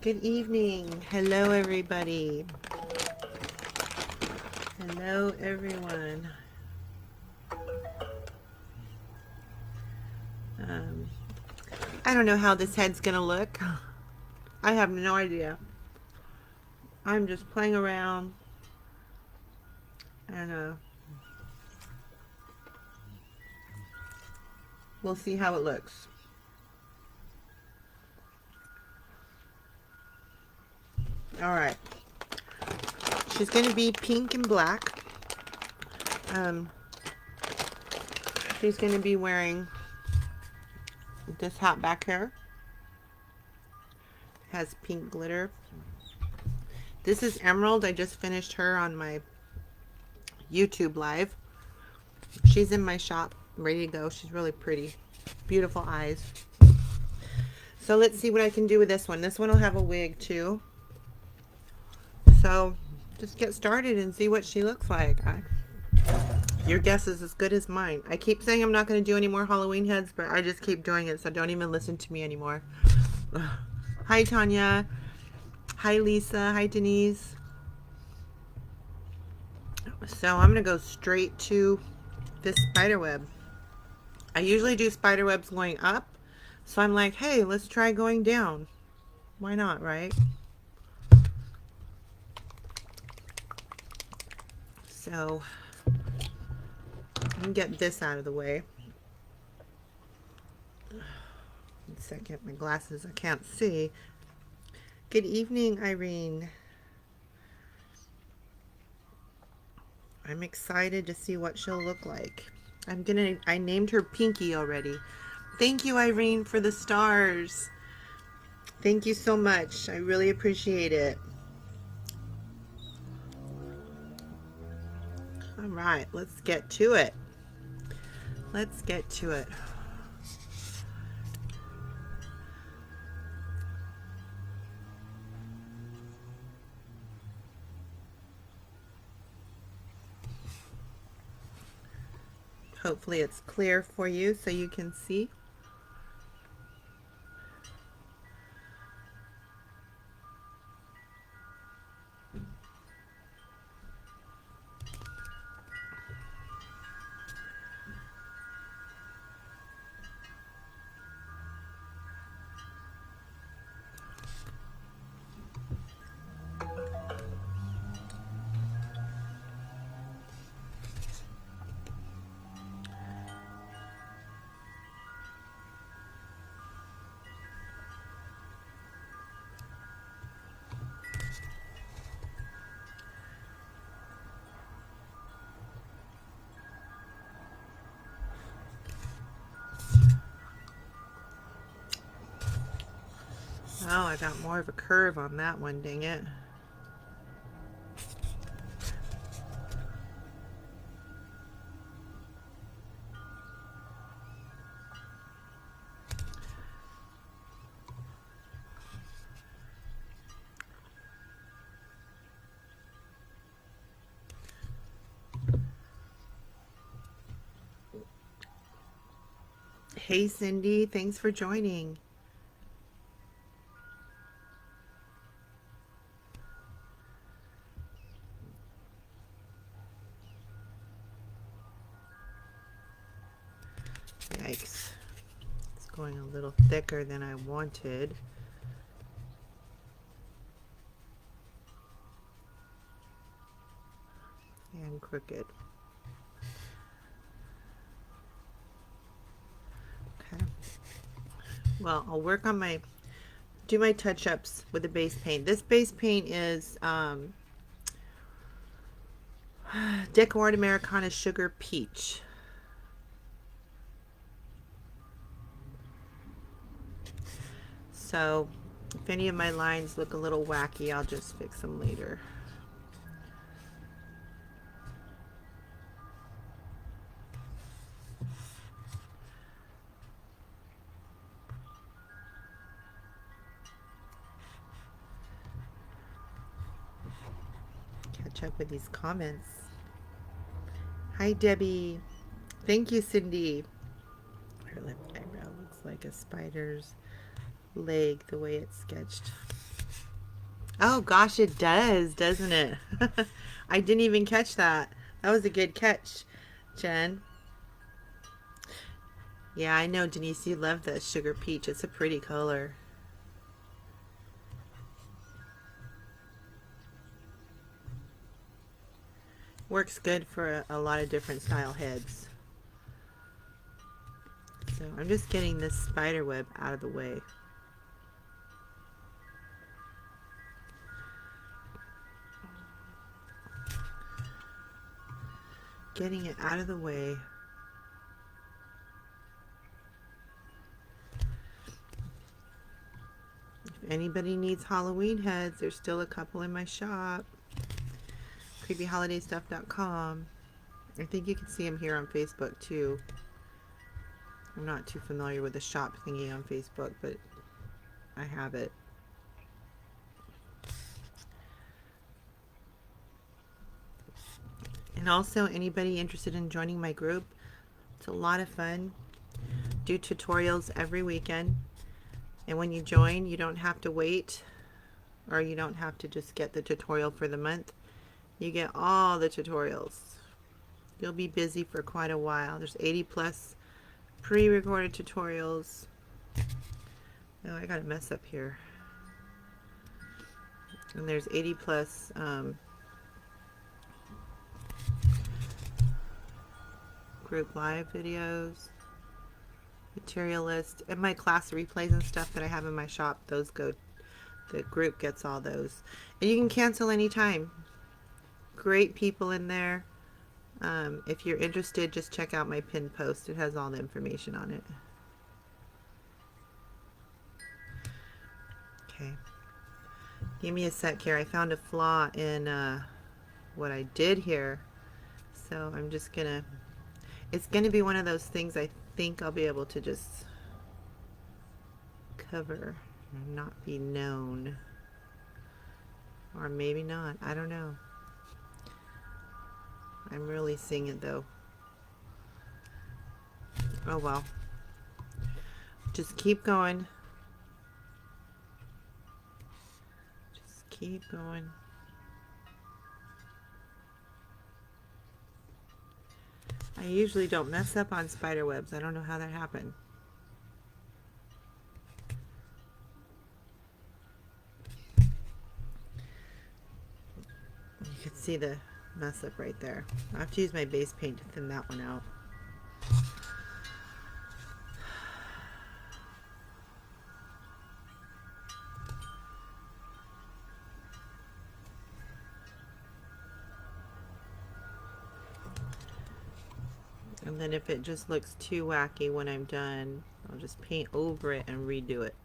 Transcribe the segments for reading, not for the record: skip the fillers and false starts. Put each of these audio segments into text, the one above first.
Good evening. Hello, everybody. Hello, everyone. Um, I don't know how this head's gonna look. I have no idea. I'm just playing around. And we'll see how it looks. All right. She's gonna be pink and black. Um, she's gonna be wearing this hat back here. Has pink glitter. This is Emerald. I just finished her on my YouTube live. She's in my shop, ready to go. She's really pretty. Beautiful eyes. So let's see what I can do with this one. This one will have a wig too. So just get started and see what she looks like. Your guess is as good as mine. I keep saying I'm not going to do any more Halloween heads, but I just keep doing it, so don't even listen to me anymore. Hi, Tanya. Hi, Lisa. Hi, Denise. So I'm going to go straight to this spider web. I usually do spider webs going up, so I'm like, hey, let's try going down. Why not, right? So I can get this out of the way. 1 second, my glasses, I can't see. Good evening, Irene. I'm excited to see what she'll look like. I named her Pinky already. Thank you, Irene, for the stars. Thank you so much. I really appreciate it. All right, let's get to it. Let's get to it. Hopefully it's clear for you so you can see. Oh, I got more of a curve on that one, dang it. Hey, Cindy, thanks for joining. Yikes. It's going a little thicker than I wanted. And crooked. Okay. Well, I'll work on do my touch-ups with the base paint. This base paint is Decor Americana Sugar Peach. So if any of my lines look a little wacky, I'll just fix them later. Catch up with these comments. Hi, Debbie. Thank you, Cindy. Her eyebrow looks like a spider's leg the way it's sketched. Oh gosh, it does, doesn't it? I didn't even catch that. That was a good catch, Jen. Yeah, I know, Denise, you love the sugar peach. It's a pretty color. Works good for a lot of different style heads. So I'm just getting this spider web out of the way. Getting it out of the way. If anybody needs Halloween heads, there's still a couple in my shop. creepyholidaystuff.com. I think you can see them here on Facebook too. I'm not too familiar with the shop thingy on Facebook, but I have it. And also, anybody interested in joining my group, it's a lot of fun. Do tutorials every weekend. And when you join, you don't have to wait, or you don't have to just get the tutorial for the month. You get all the tutorials. You'll be busy for quite a while. There's 80 plus pre-recorded tutorials. Oh, I got a mess up here. And there's 80 plus group live videos, material list, and my class replays and stuff that I have in my shop. Those go, the group gets all those. And you can cancel anytime. Great people in there. If you're interested, just check out my pinned post. It has all the information on it. Okay. Give me a sec here. I found a flaw in what I did here. So I'm just gonna, it's gonna be one of those things I think I'll be able to just cover and not be known. Or maybe not. I don't know. I'm really seeing it though. Oh well. Just keep going. Just keep going. I usually don't mess up on spider webs. I don't know how that happened. You can see the mess up right there. I have to use my base paint to thin that one out. And then if it just looks too wacky when I'm done, I'll just paint over it and redo it.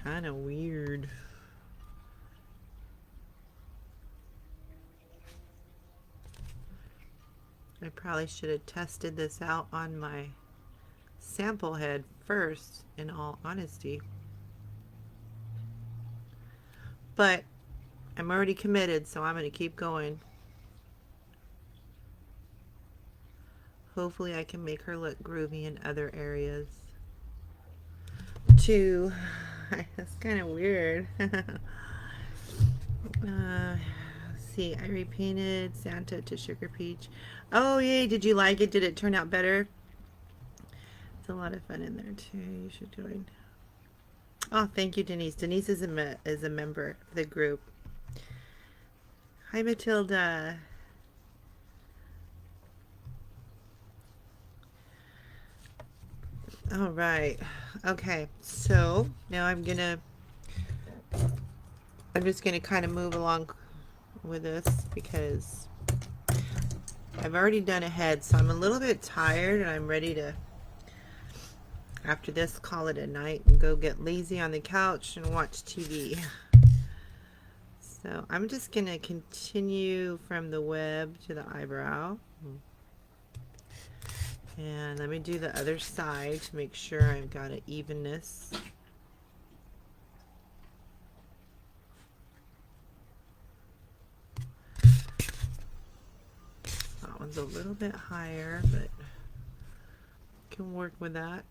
Kind of weird. I probably should have tested this out on my sample head first, in all honesty. But I'm already committed, so I'm going to keep going. Hopefully I can make her look groovy in other areas too. That's kind of weird. Let's see, I repainted Santa to Sugar Peach. Oh yay, did you like it? Did it turn out better? It's a lot of fun in there too. You should join. Oh, thank you, Denise. Denise is a member of the group. Hi, Matilda. All right. Okay, so now I'm just gonna kind of move along with this because I've already done a head, so I'm a little bit tired and I'm ready to After this, call it a night and go get lazy on the couch and watch TV. So I'm just going to continue from the web to the eyebrow. And let me do the other side to make sure I've got an evenness. That one's a little bit higher, but can work with that.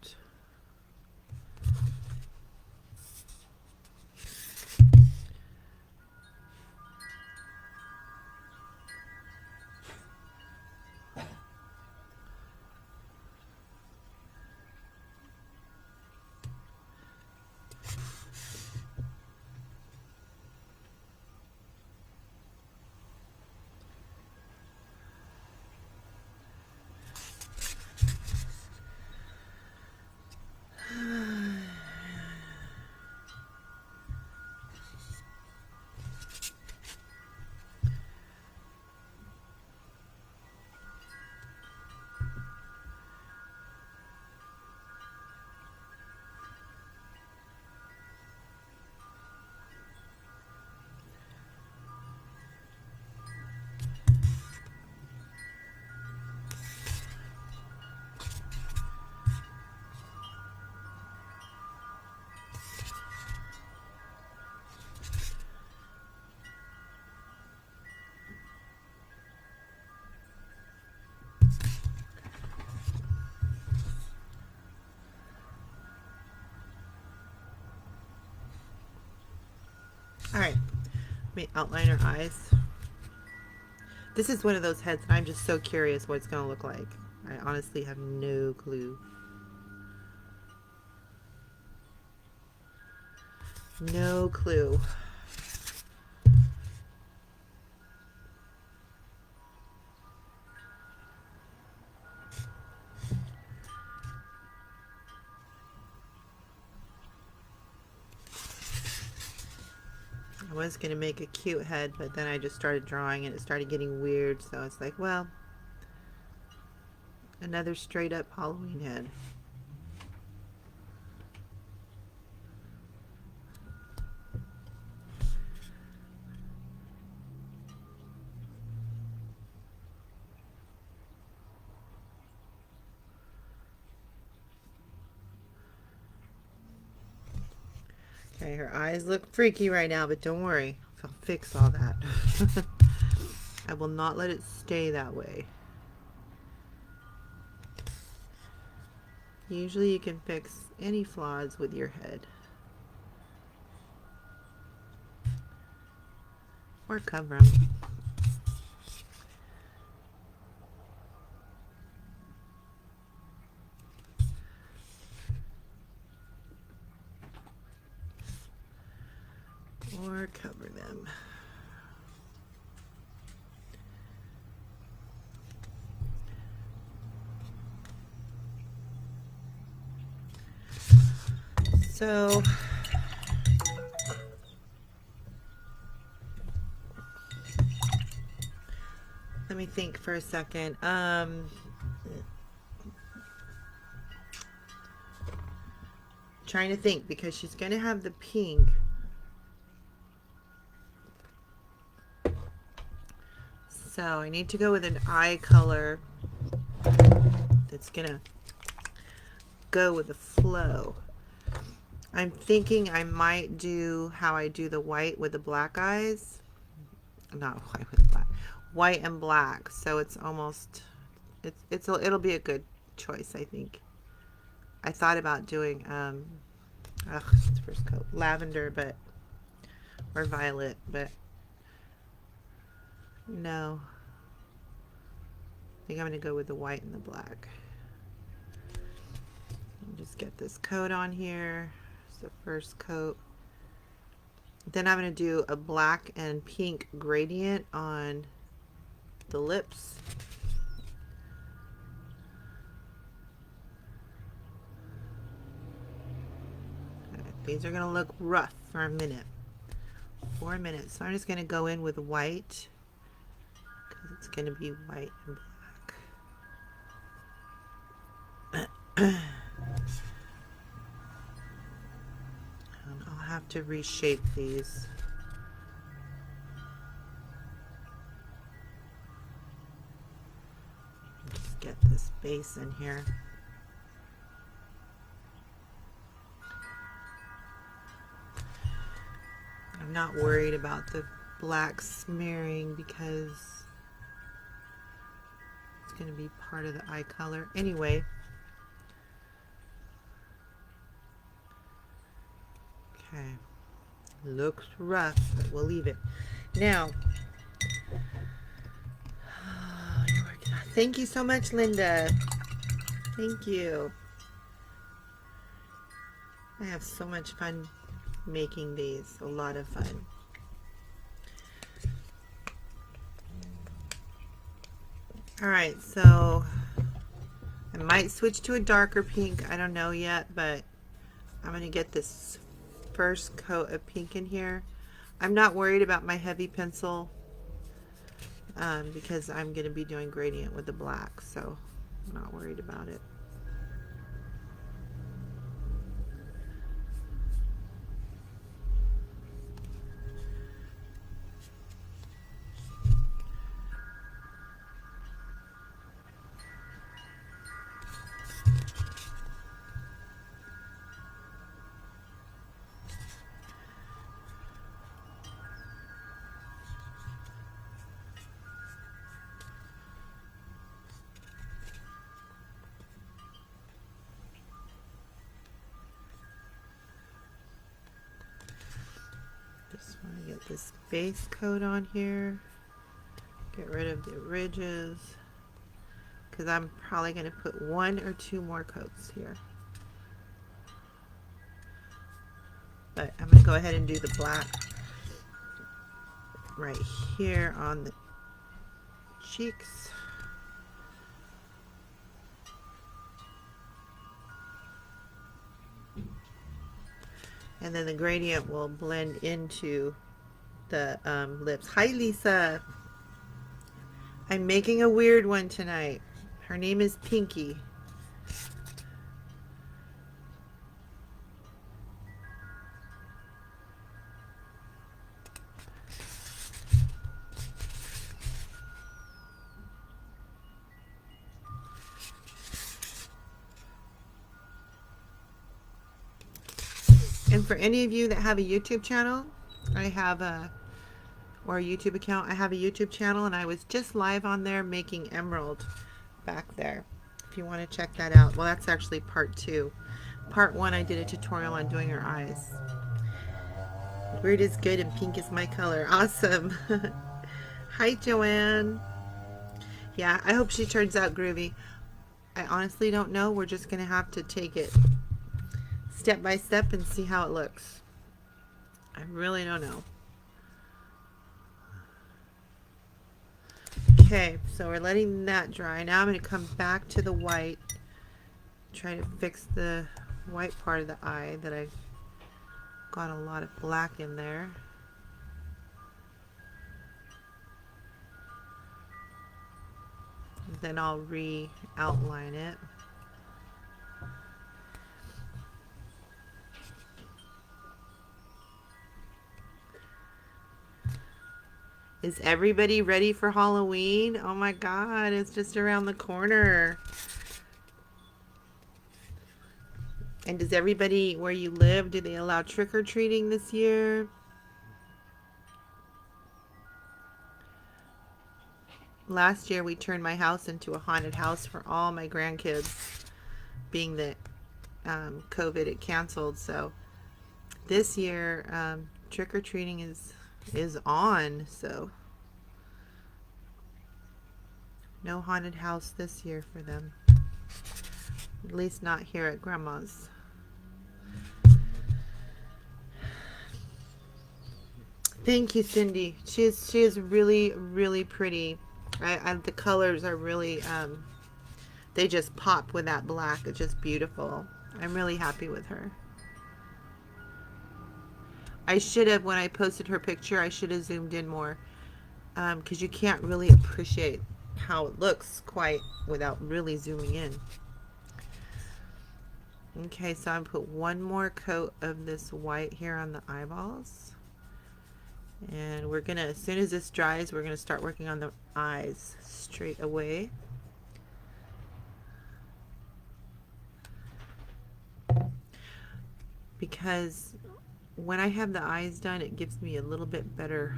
Alright, let me outline her eyes. This is one of those heads that I'm just so curious what it's going to look like. I honestly have no clue. No clue. I was going to make a cute head, but then I just started drawing and it started getting weird. So it's like, well, another straight up Halloween head. Okay, her eyes look freaky right now, but don't worry. I'll fix all that. I will not let it stay that way. Usually you can fix any flaws with your head. Or cover them. Or cover them. So let me think for a second. Trying to think because she's going to have the pink. So I need to go with an eye color that's going to go with the flow. I'm thinking I might do how I do the white with the black eyes. Not white with black. White and black. So it's almost, it'll be a good choice, I think. I thought about doing, it's first coat, lavender, or violet, but no. I think I'm going to go with the white and the black. Just get this coat on here. It's the first coat. Then I'm going to do a black and pink gradient on the lips. These are going to look rough for a minute. 4 minutes. So I'm just going to go in with white because it's going to be white and black. to reshape these. Just get this base in here. I'm not worried about the black smearing because it's going to be part of the eye color anyway. Okay, looks rough, but we'll leave it. Now, thank you so much, Linda. Thank you. I have so much fun making these. A lot of fun. Alright, so I might switch to a darker pink. I don't know yet, but I'm going to get this first coat of pink in here. I'm not worried about my heavy pencil because I'm going to be doing gradient with the black, so I'm not worried about it. Just want to get this base coat on here. Get rid of the ridges. Because I'm probably going to put 1 or 2 more coats here. But I'm going to go ahead and do the black right here on the cheeks. And then the gradient will blend into the lips. Hi, Lisa. I'm making a weird one tonight. Her name is Pinky. And for any of you that have a YouTube channel, I have a, or a YouTube account, I have a YouTube channel and I was just live on there making emerald back there. If you want to check that out. Well, that's actually part 2. Part 1, I did a tutorial on doing her eyes. Weird is good and pink is my color. Awesome. Hi, Joanne. Yeah, I hope she turns out groovy. I honestly don't know. We're just going to have to take it step by step and see how it looks. I really don't know. Okay, so we're letting that dry. Now I'm going to come back to the white, try to fix the white part of the eye that I got a lot of black in there. Then I'll re-outline it. Is everybody ready for Halloween? Oh my God, it's just around the corner. And does everybody where you live, do they allow trick-or-treating this year? Last year we turned my house into a haunted house for all my grandkids, being that COVID it canceled. So this year trick-or-treating is on, so no haunted house this year for them, at least not here at Grandma's. Thank you, Cindy. She is really, really pretty. The colors are really they just pop with that black. It's just beautiful. I'm really happy with her. I should have, when I posted her picture, I should have zoomed in more because you can't really appreciate how it looks quite without really zooming in. Okay, so I put one more coat of this white here on the eyeballs. And we're gonna, as soon as this dries, we're gonna start working on the eyes straight away. Because when I have the eyes done, it gives me a little bit better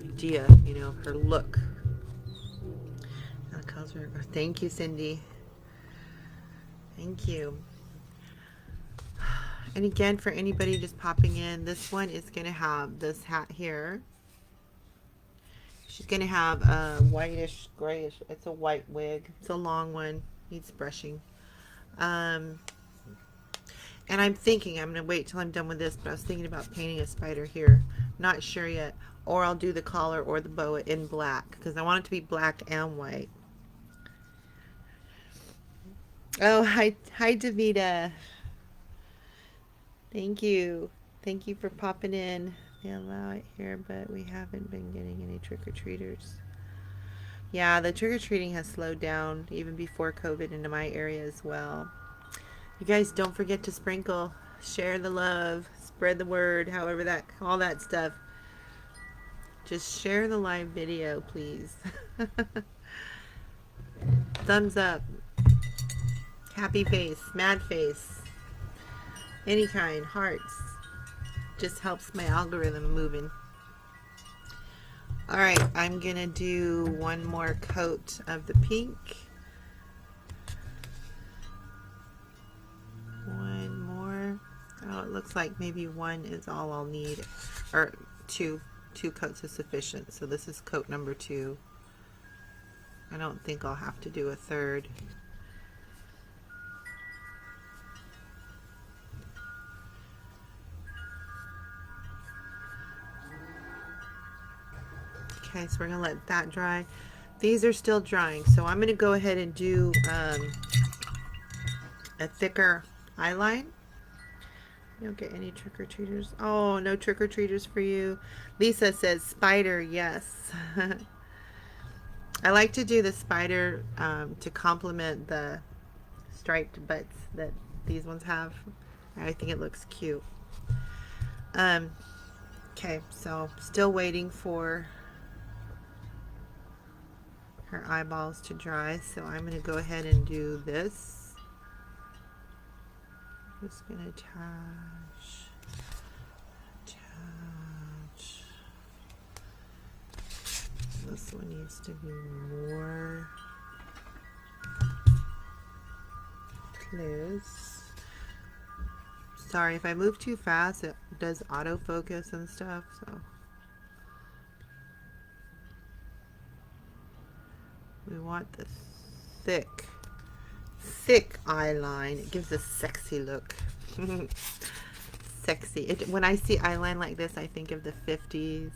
idea, you know, of her look. Thank you, Cindy. Thank you. And again, for anybody just popping in, this one is going to have this hat here. She's going to have a whitish, grayish. It's a white wig. It's a long one. Needs brushing. And I'm thinking, I'm going to wait till I'm done with this, but I was thinking about painting a spider here. Not sure yet. Or I'll do the collar or the boa in black, because I want it to be black and white. Oh, hi, Davida. Thank you. Thank you for popping in. They allow it here, but we haven't been getting any trick-or-treaters. Yeah, the trick-or-treating has slowed down even before COVID into my area as well. You guys don't forget to sprinkle, share the love, spread the word, however that, all that stuff. Just share the live video, please. Thumbs up. Happy face, mad face. Any kind, hearts. Just helps my algorithm moving. Alright, I'm gonna do one more coat of the pink. One more. Oh, it looks like maybe one is all I'll need. Or two coats is sufficient. So this is coat number 2. I don't think I'll have to do a third. Okay, so we're going to let that dry. These are still drying, so I'm going to go ahead and do a thicker eyeline. You don't get any trick-or-treaters. Oh, no trick-or-treaters for you. Lisa says spider, yes. I like to do the spider to complement the striped butts that these ones have. I think it looks cute. Okay, so still waiting for her eyeballs to dry, so I'm going to go ahead and do this. I'm just going to attach. This one needs to be more close. Sorry, if I move too fast, it does autofocus and stuff, so. We want the thick eyeline. It gives a sexy look. Sexy. When I see eyeline like this, I think of the 50s.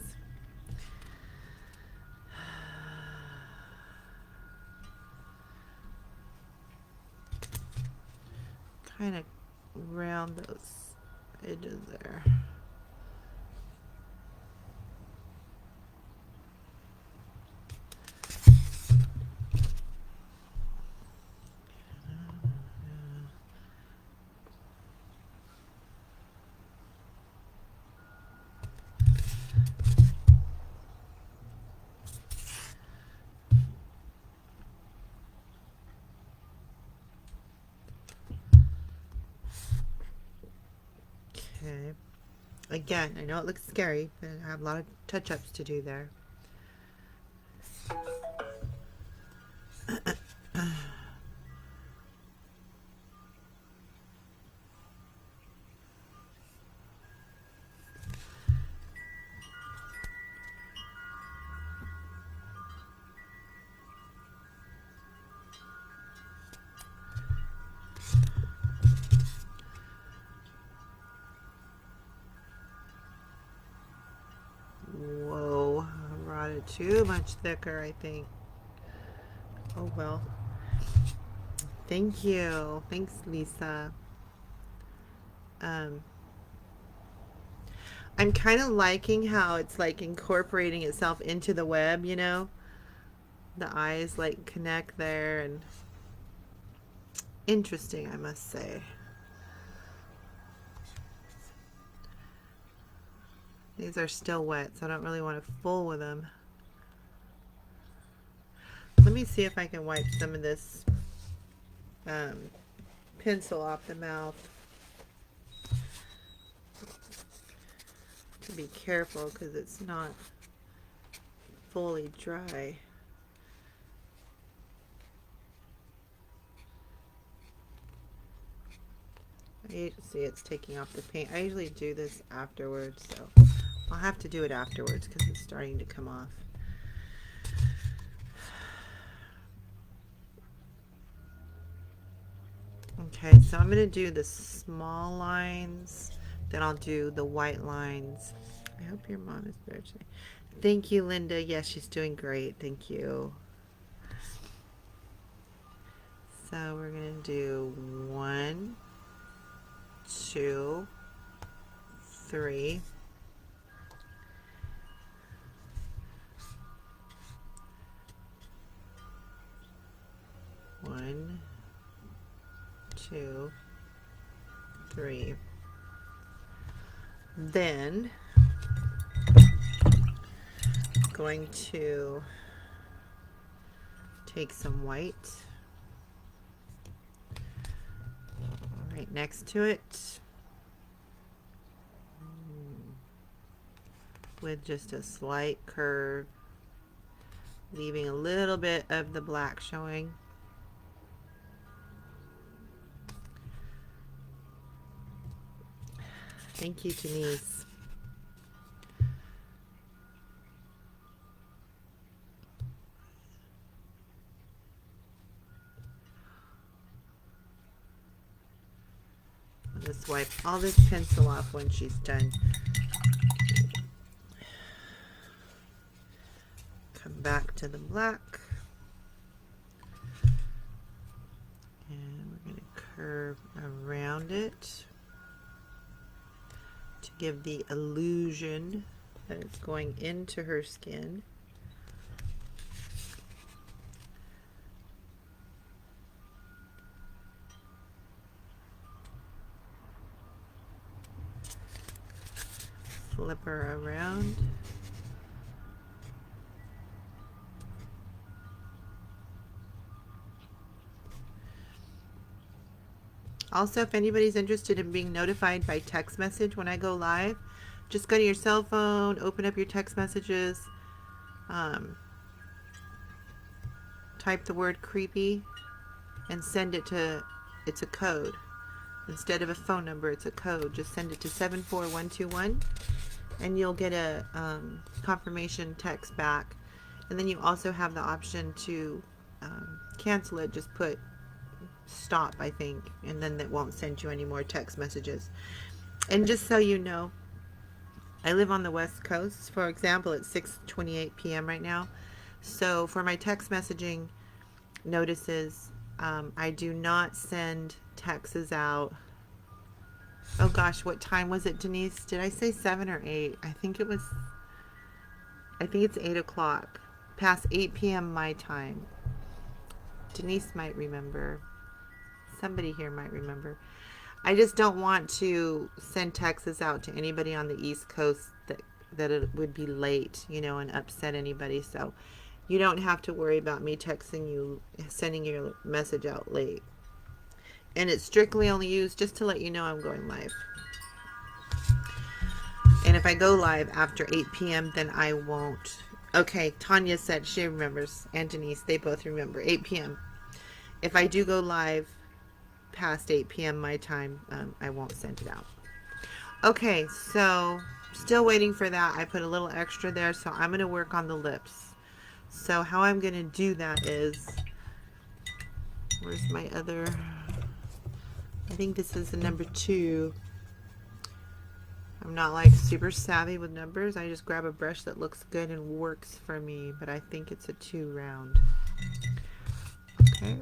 Kind of round those edges there. Okay. Again, I know it looks scary, but I have a lot of touch-ups to do there. Whoa, I brought it too much thicker, I think. Oh well. Thank you. Thanks, Lisa. I'm kind of liking how it's like incorporating itself into the web, you know? The eyes like connect there, and interesting, I must say. These are still wet, so I don't really want to fool with them. Let me see if I can wipe some of this pencil off the mouth. To be careful because it's not fully dry. See, it's taking off the paint. I usually do this afterwards, so I'll have to do it afterwards because it's starting to come off. Okay, so I'm going to do the small lines, then I'll do the white lines. I hope your mom is there today. Thank you, Linda. Yes, she's doing great. Thank you. So we're going to do 1, 2, 3. One, 2, 3. Then going to take some white right next to it with just a slight curve, leaving a little bit of the black showing. Thank you, Denise. I'll just wipe all this pencil off when she's done. Come back to the black. And we're going to curve around it to give the illusion that it's going into her skin. Flip her around. Also, if anybody's interested in being notified by text message when I go live, just go to your cell phone, open up your text messages, type the word creepy, and send it to, it's a code. Instead of a phone number, it's a code. Just send it to 74121 and you'll get a confirmation text back. And then you also have the option to cancel it. Just put stop, I think, and then that won't send you any more text messages. And just so you know, I live on the West Coast. For example, it's 6:28 p.m. right now. So for my text messaging notices, I do not send texts out. Oh gosh, what time was it, Denise? Did I say 7 or 8? I think it's 8 o'clock. Past 8 p.m. my time. Denise might remember. Somebody here might remember. I just don't want to send texts out to anybody on the East Coast that it would be late, you know, and upset anybody. So you don't have to worry about me texting you, sending your message out late. And it's strictly only used just to let you know I'm going live. And if I go live after 8 p.m., then I won't. Okay, Tanya said she remembers. And Denise, they both remember. 8 p.m. If I do go live past 8 p.m. my time, I won't send it out. Okay, so still waiting for that. I put a little extra there, so I'm going to work on the lips. So how I'm going to do that is, where's my other... I think this is the number 2. I'm not like super savvy with numbers. I just grab a brush that looks good and works for me, but I think it's a 2 round. Okay.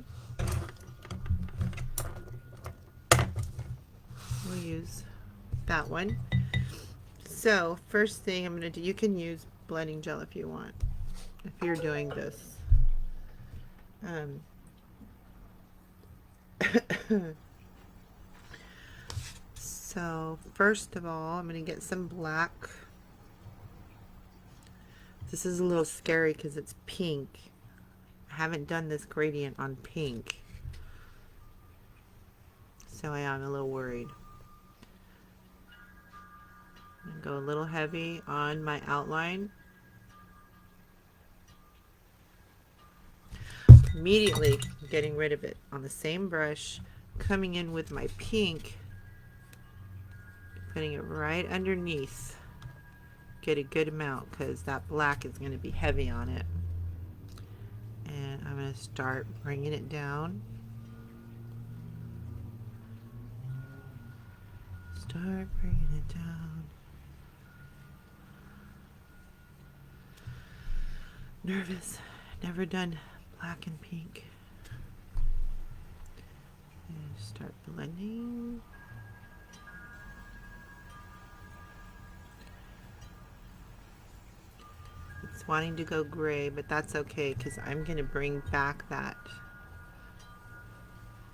We'll use that one. So first thing I'm going to do, you can use blending gel if you want, if you're doing this. So first of all, I'm going to get some black. This is a little scary because it's pink. I haven't done this gradient on pink, so I am a little worried. I'm going to go a little heavy on my outline. Immediately getting rid of it on the same brush, coming in with my pink, putting it right underneath. Get a good amount because that black is going to be heavy on it. And I'm going to start bringing it down. Start bringing it down. Nervous. Never done black and pink. And start blending. It's wanting to go gray, but that's okay because I'm going to bring back that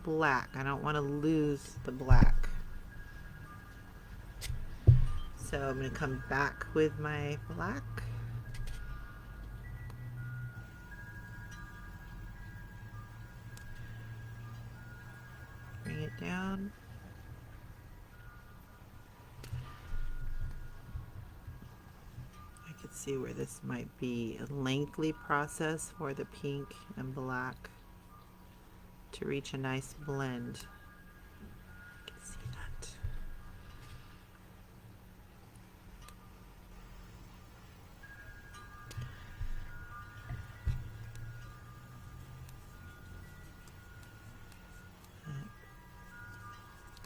black. I don't want to lose the black. So I'm going to come back with my black. Bring it down. I could see where this might be a lengthy process for the pink and black to reach a nice blend. I can see that.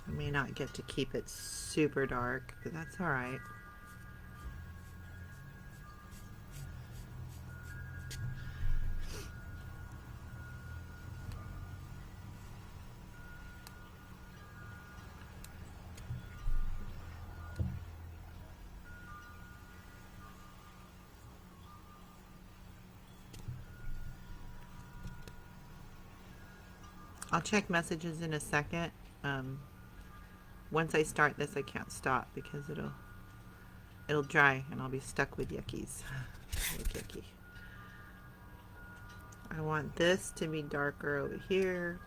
I may not get to keep it super dark, but that's all right. I'll check messages in a second. Once I start this, I can't stop because it'll dry and I'll be stuck with yuckies. Yucky. I want this to be darker over here.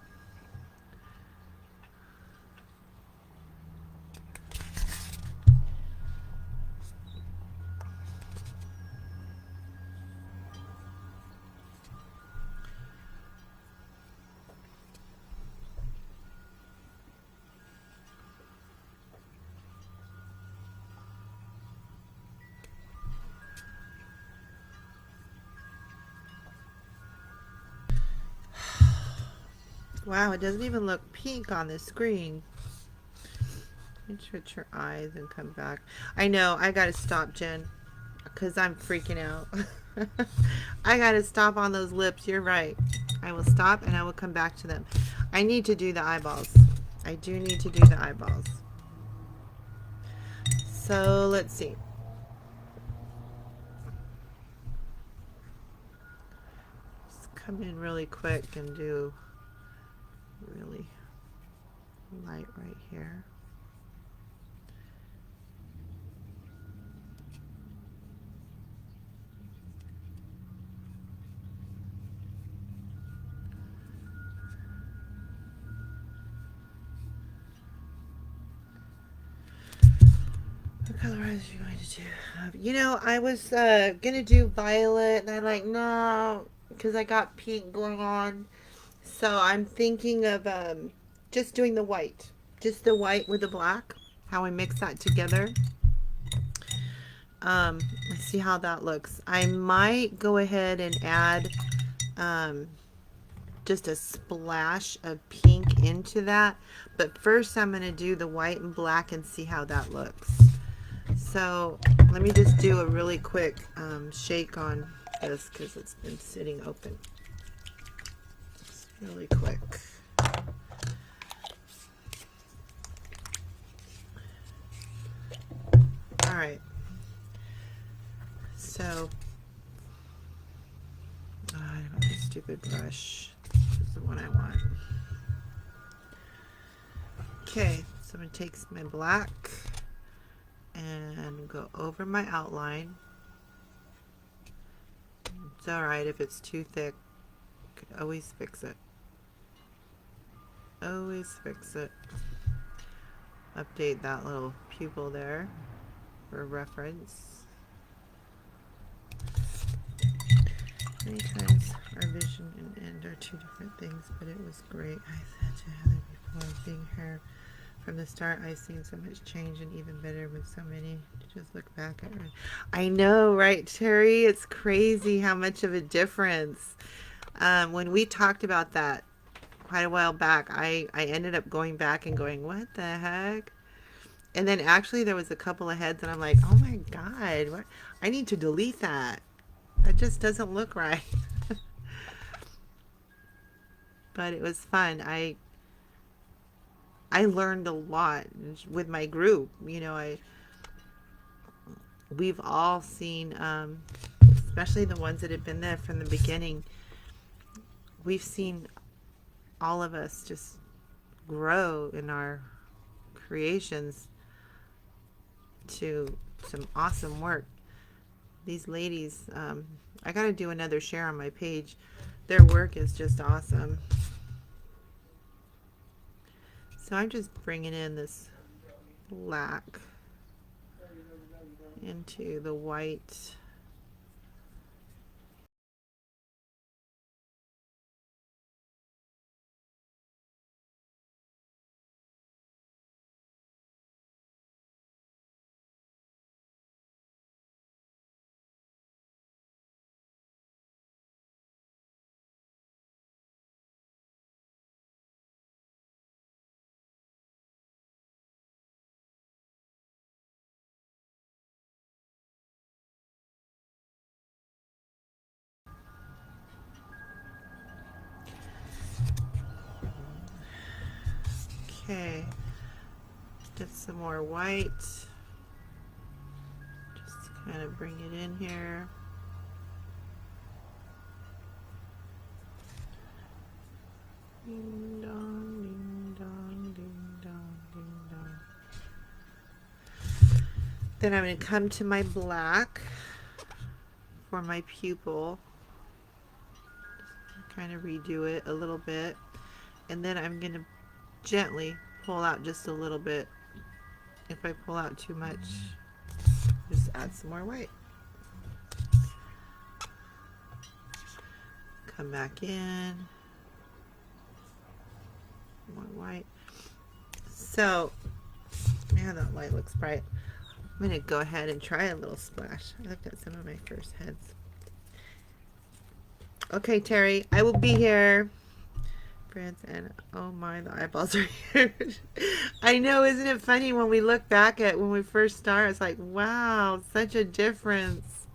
Wow, it doesn't even look pink on the screen. Switch your eyes and come back. I know, I gotta stop, Jen, because I'm freaking out. I gotta stop on those lips. You're right. I will stop and I will come back to them. I need to do the eyeballs. I do need to do the eyeballs. So let's see. Just come in really quick and do really light right here. What color eyes are you going to do? You know, I was gonna do violet, and I'm like, no, because I got pink going on. So I'm thinking of just doing the white, just the white with the black. How I mix that together. Let's see how that looks. I might go ahead and add just a splash of pink into that, but first I'm going to do the white and black and see how that looks. So let me just do a really quick shake on this because it's been sitting open. Just really quick. All right. So, I got this stupid brush. This is the one I want. Okay, so I'm going to take my black and go over my outline. It's alright if it's too thick. You can always fix it. Always fix it. Update that little pupil there for reference. Many times our vision and end are two different things, but it was great. I said to Heather before, being her from the start, I've seen so much change and even better with so many to just look back at her. I know, right, Terry? It's crazy how much of a difference. When we talked about that quite a while back, I ended up going back and going, what the heck? And then actually there was a couple of heads and I'm like, oh my God, what? I need to delete that. That just doesn't look right. But it was fun. I learned a lot with my group. You know, we've all seen, especially the ones that have been there from the beginning, we've seen all of us just grow in our creations to some awesome work. These ladies, I got to do another share on my page. Their work is just awesome. So I'm just bringing in this black into the white. Okay, get some more white. Just kind of bring it in here. Ding dong, ding dong, ding dong, ding dong. Then I'm going to come to my black for my pupil. Just kind of redo it a little bit. And then I'm going to gently pull out just a little bit. If I pull out too much, just add some more white. Come back in. More white. So, now that light looks bright. I'm going to go ahead and try a little splash. I looked at some of my first heads. Okay, Terry, I will be here. France and oh my, the eyeballs are huge. I know, isn't it funny when we look back at when we first started? It's like, wow, such a difference.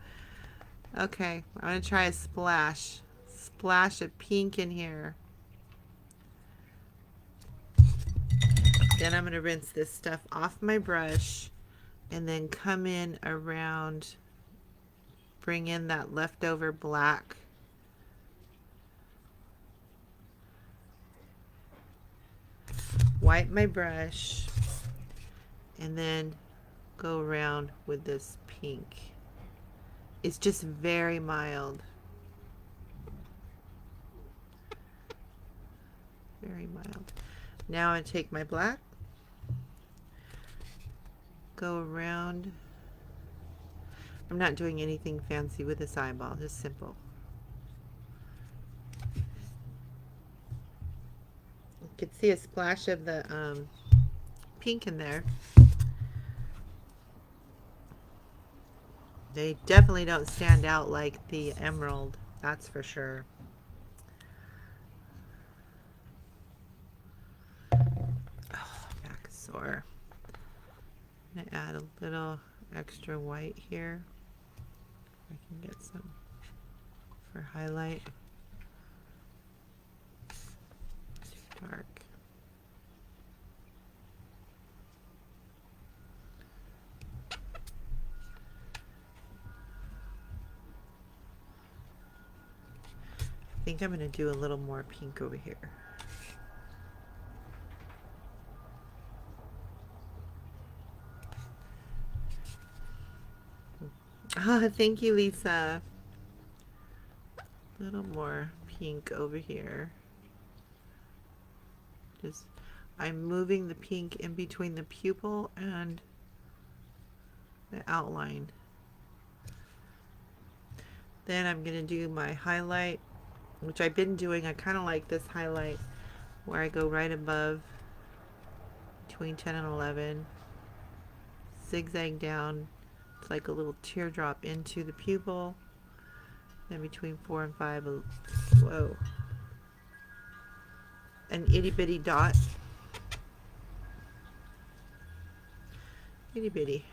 Okay, I'm going to try a splash. Splash of pink in here. Then I'm going to rinse this stuff off my brush and then come in around, bring in that leftover black. Wipe my brush and then go around with this pink. It's just very mild. Very mild. Now I take my black, go around. I'm not doing anything fancy with this eyeball, just simple. You can see a splash of the pink in there. They definitely don't stand out like the emerald, that's for sure. Oh, back is sore. I'm gonna add a little extra white here. I can get some for highlight. Too dark. I think I'm going to do a little more pink over here. Ah, thank you, Lisa. A little more pink over here. Just, I'm moving the pink in between the pupil and the outline. Then I'm going to do my highlight, which I've been doing. I kind of like this highlight where I go right above between 10 and 11, zigzag down. It's like a little teardrop into the pupil. Then between 4 and 5, whoa, an itty bitty dot. Itty bitty.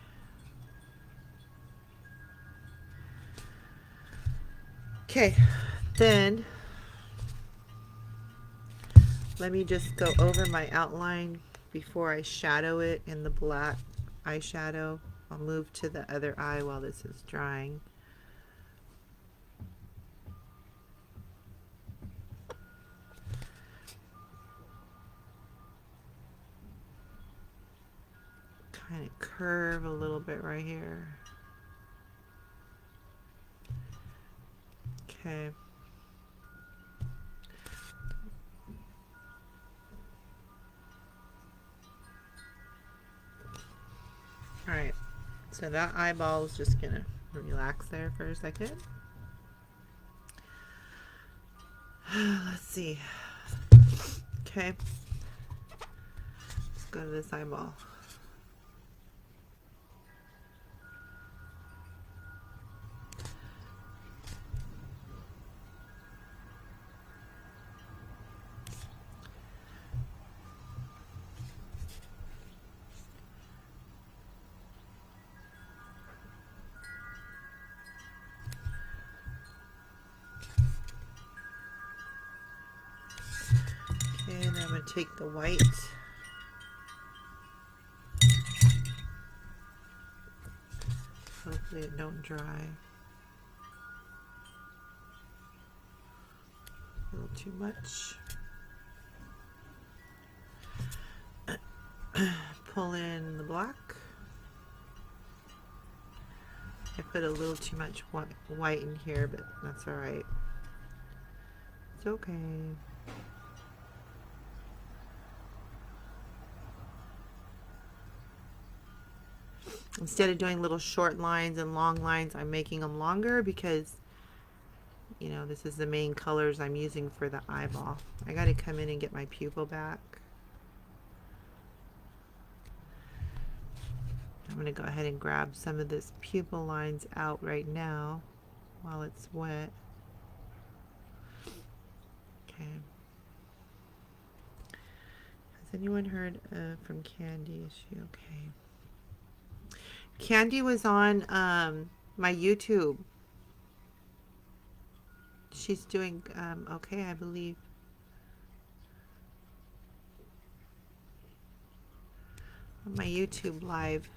Okay, then let me just go over my outline before I shadow it in the black eyeshadow. I'll move to the other eye while this is drying. Kind of curve a little bit right here. Okay. Alright, so that eyeball is just gonna relax there for a second. Let's see. Okay. Let's go to this eyeball. Okay, then I'm going to take the white. Hopefully it don't dry. A little too much. Pull in the black. I put a little too much white in here, but that's alright. It's okay. Instead of doing little short lines and long lines, I'm making them longer because, you know, this is the main colors I'm using for the eyeball. I got to come in and get my pupil back. I'm going to go ahead and grab some of this pupil lines out right now while it's wet. Okay. Has anyone heard from Candy? Is she okay? Candy was on my YouTube. She's doing okay, I believe. On my YouTube live.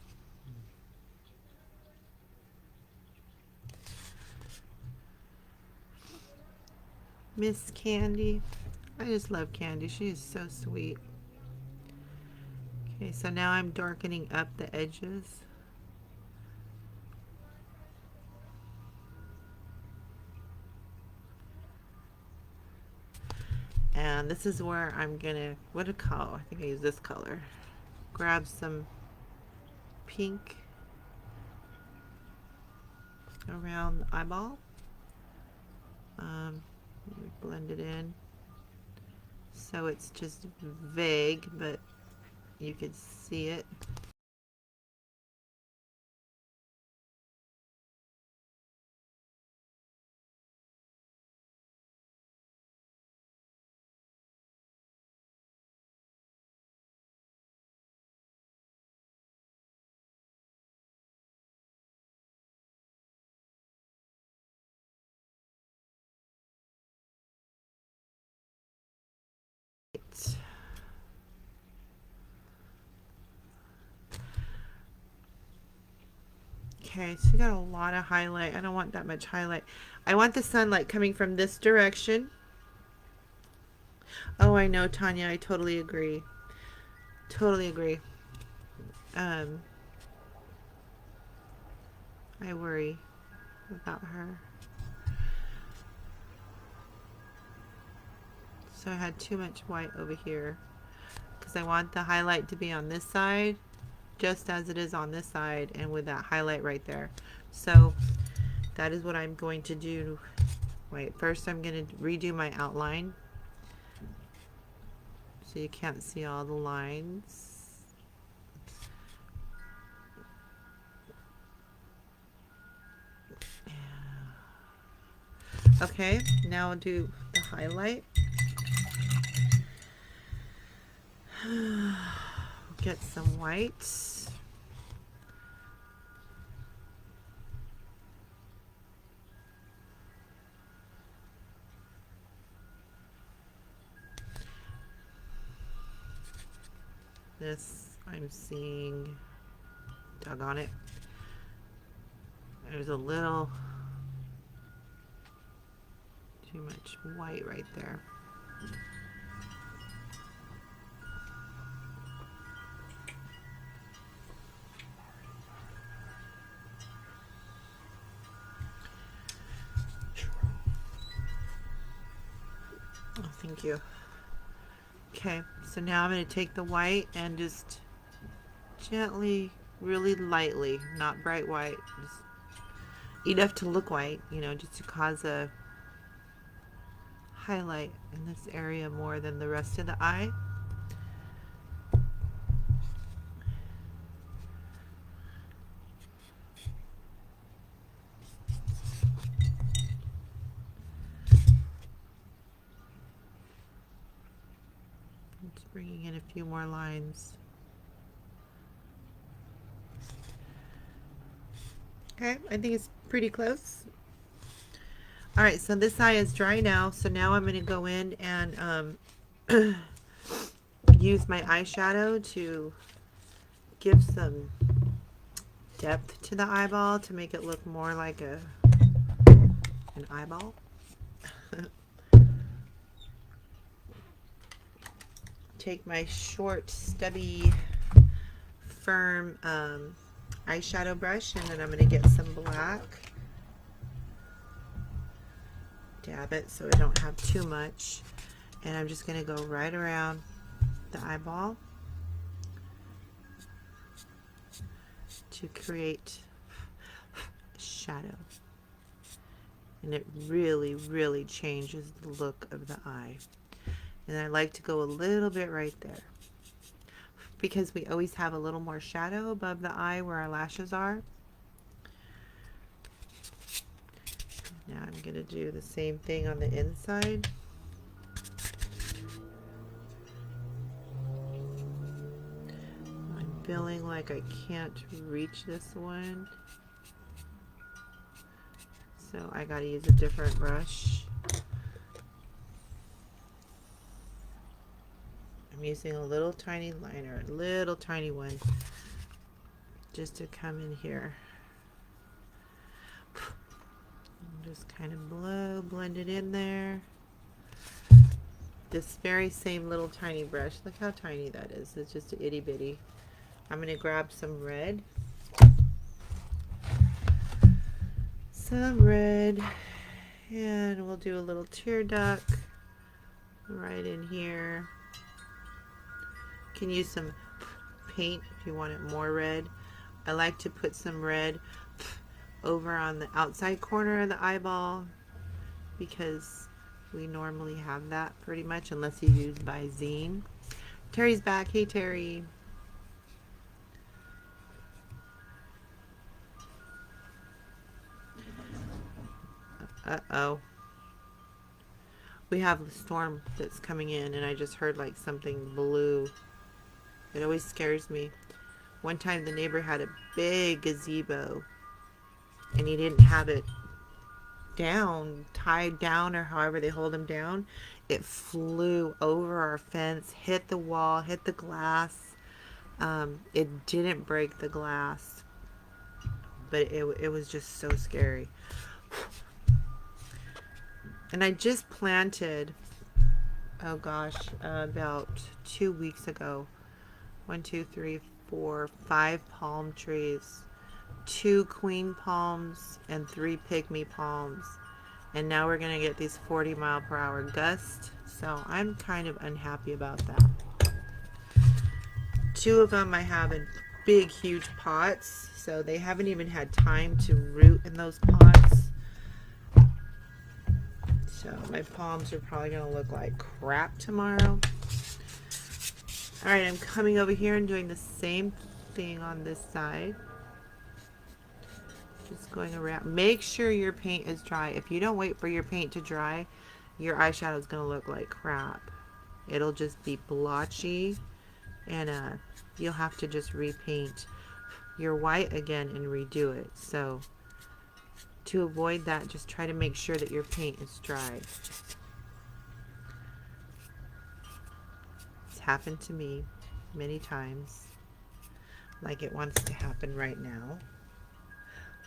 Miss Candy. I just love Candy. She is so sweet. Okay, so now I'm darkening up the edges. And this is where I'm gonna, what a color, I think I use this color. Grab some pink around the eyeball. Blend it in. So it's just vague, but you can see it. Okay, so you got a lot of highlight. I don't want that much highlight. I want the sunlight coming from this direction. Oh, I know, Tanya. I totally agree. Totally agree. I worry. about her. So I had too much white over here because I want the highlight to be on this side just as it is on this side and with that highlight right there. So that is what I'm going to do. Wait, first I'm going to redo my outline so you can't see all the lines. Okay, now I'll do the highlight. Get some white. This I'm seeing, doggone it, there's a little too much white right there. Oh, thank you. Okay, so now I'm going to take the white and just gently, really lightly, not bright white, just enough to look white, you know, just to cause a highlight in this area more than the rest of the eye. Just bringing in a few more lines. Okay, I think it's pretty close. All right, so this eye is dry now. So now I'm going to go in and use my eyeshadow to give some depth to the eyeball to make it look more like an eyeball. Take my short, stubby, firm eyeshadow brush, and then I'm going to get some black. Dab it so I don't have too much. And I'm just going to go right around the eyeball to create a shadow. And it really, really changes the look of the eye. And I like to go a little bit right there, because we always have a little more shadow above the eye where our lashes are. Now I'm going to do the same thing on the inside. I'm feeling like I can't reach this one, so I got to use a different brush. I'm using a little tiny liner, a little tiny one, just to come in here. Just kind of blend it in there. This very same little tiny brush. Look how tiny that is. It's just a itty bitty. I'm going to grab some red. Some red. And we'll do a little tear duct right in here. You can use some paint if you want it more red. I like to put some red over on the outside corner of the eyeball, because we normally have that pretty much, unless you use Visine. Terry's back. Hey, Terry. Uh-oh. We have a storm that's coming in, and I just heard like something blue. It always scares me. One time the neighbor had a big gazebo, and he didn't have it down, tied down, or however they hold them down. It flew over our fence, hit the wall, hit the glass. It didn't break the glass, but it was just so scary. And I just planted, oh gosh, about 2 weeks ago, 1, 2, 3, 4, 5 palm trees. 2 queen palms and 3 pygmy palms. And now we're going to get these 40-mile-per-hour gusts. So I'm kind of unhappy about that. 2 of them I have in big, huge pots. So they haven't even had time to root in those pots. So my palms are probably going to look like crap tomorrow. Alright, I'm coming over here and doing the same thing on this side. Just going around. Make sure your paint is dry. If you don't wait for your paint to dry, your eyeshadow is going to look like crap. It'll just be blotchy, and you'll have to just repaint your white again and redo it. So to avoid that, just try to make sure that your paint is dry. It's happened to me many times, like it wants to happen right now.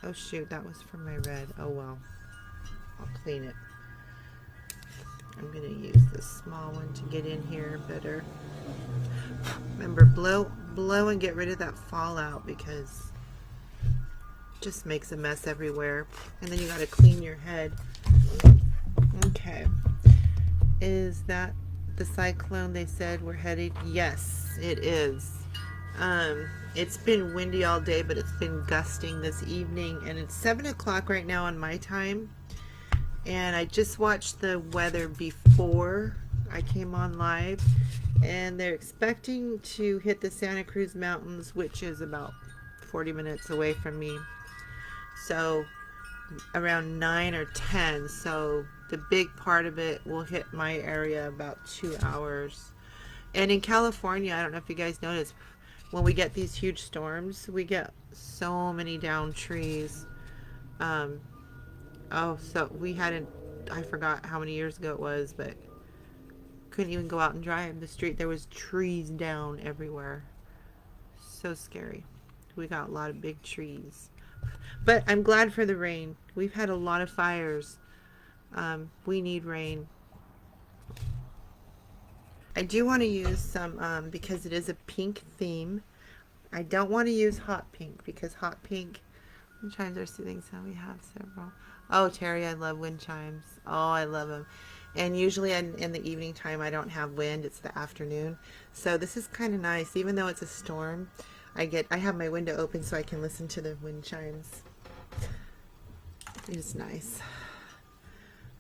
Oh shoot, that was from my red. Oh well, I'll clean it. I'm going to use this small one to get in here better. Remember, blow and get rid of that fallout, because it just makes a mess everywhere. And then you got to clean your head. Okay. Is that the cyclone they said we're headed? Yes, it is. It's been windy all day, but it's been gusting this evening, and it's 7 o'clock right now on my time. And I just watched the weather before I came on live, and they're expecting to hit the Santa Cruz Mountains, which is about 40 minutes away from me. So around 9 or 10. So the big part of it will hit my area about 2 hours. And in California, I don't know if you guys noticed, when we get these huge storms, we get so many downed trees. Oh, so we hadn't, I forgot how many years ago it was, but couldn't even go out and drive the street. There was trees down everywhere. So scary. We got a lot of big trees. But I'm glad for the rain. We've had a lot of fires. We need rain. I do want to use some, because it is a pink theme. I don't want to use hot pink, because hot pink, wind chimes are soothing, so we have several. Oh, Terry, I love wind chimes. Oh, I love them. And usually in the evening time, I don't have wind. It's the afternoon. So this is kind of nice. Even though it's a storm, I have my window open so I can listen to the wind chimes. It's nice.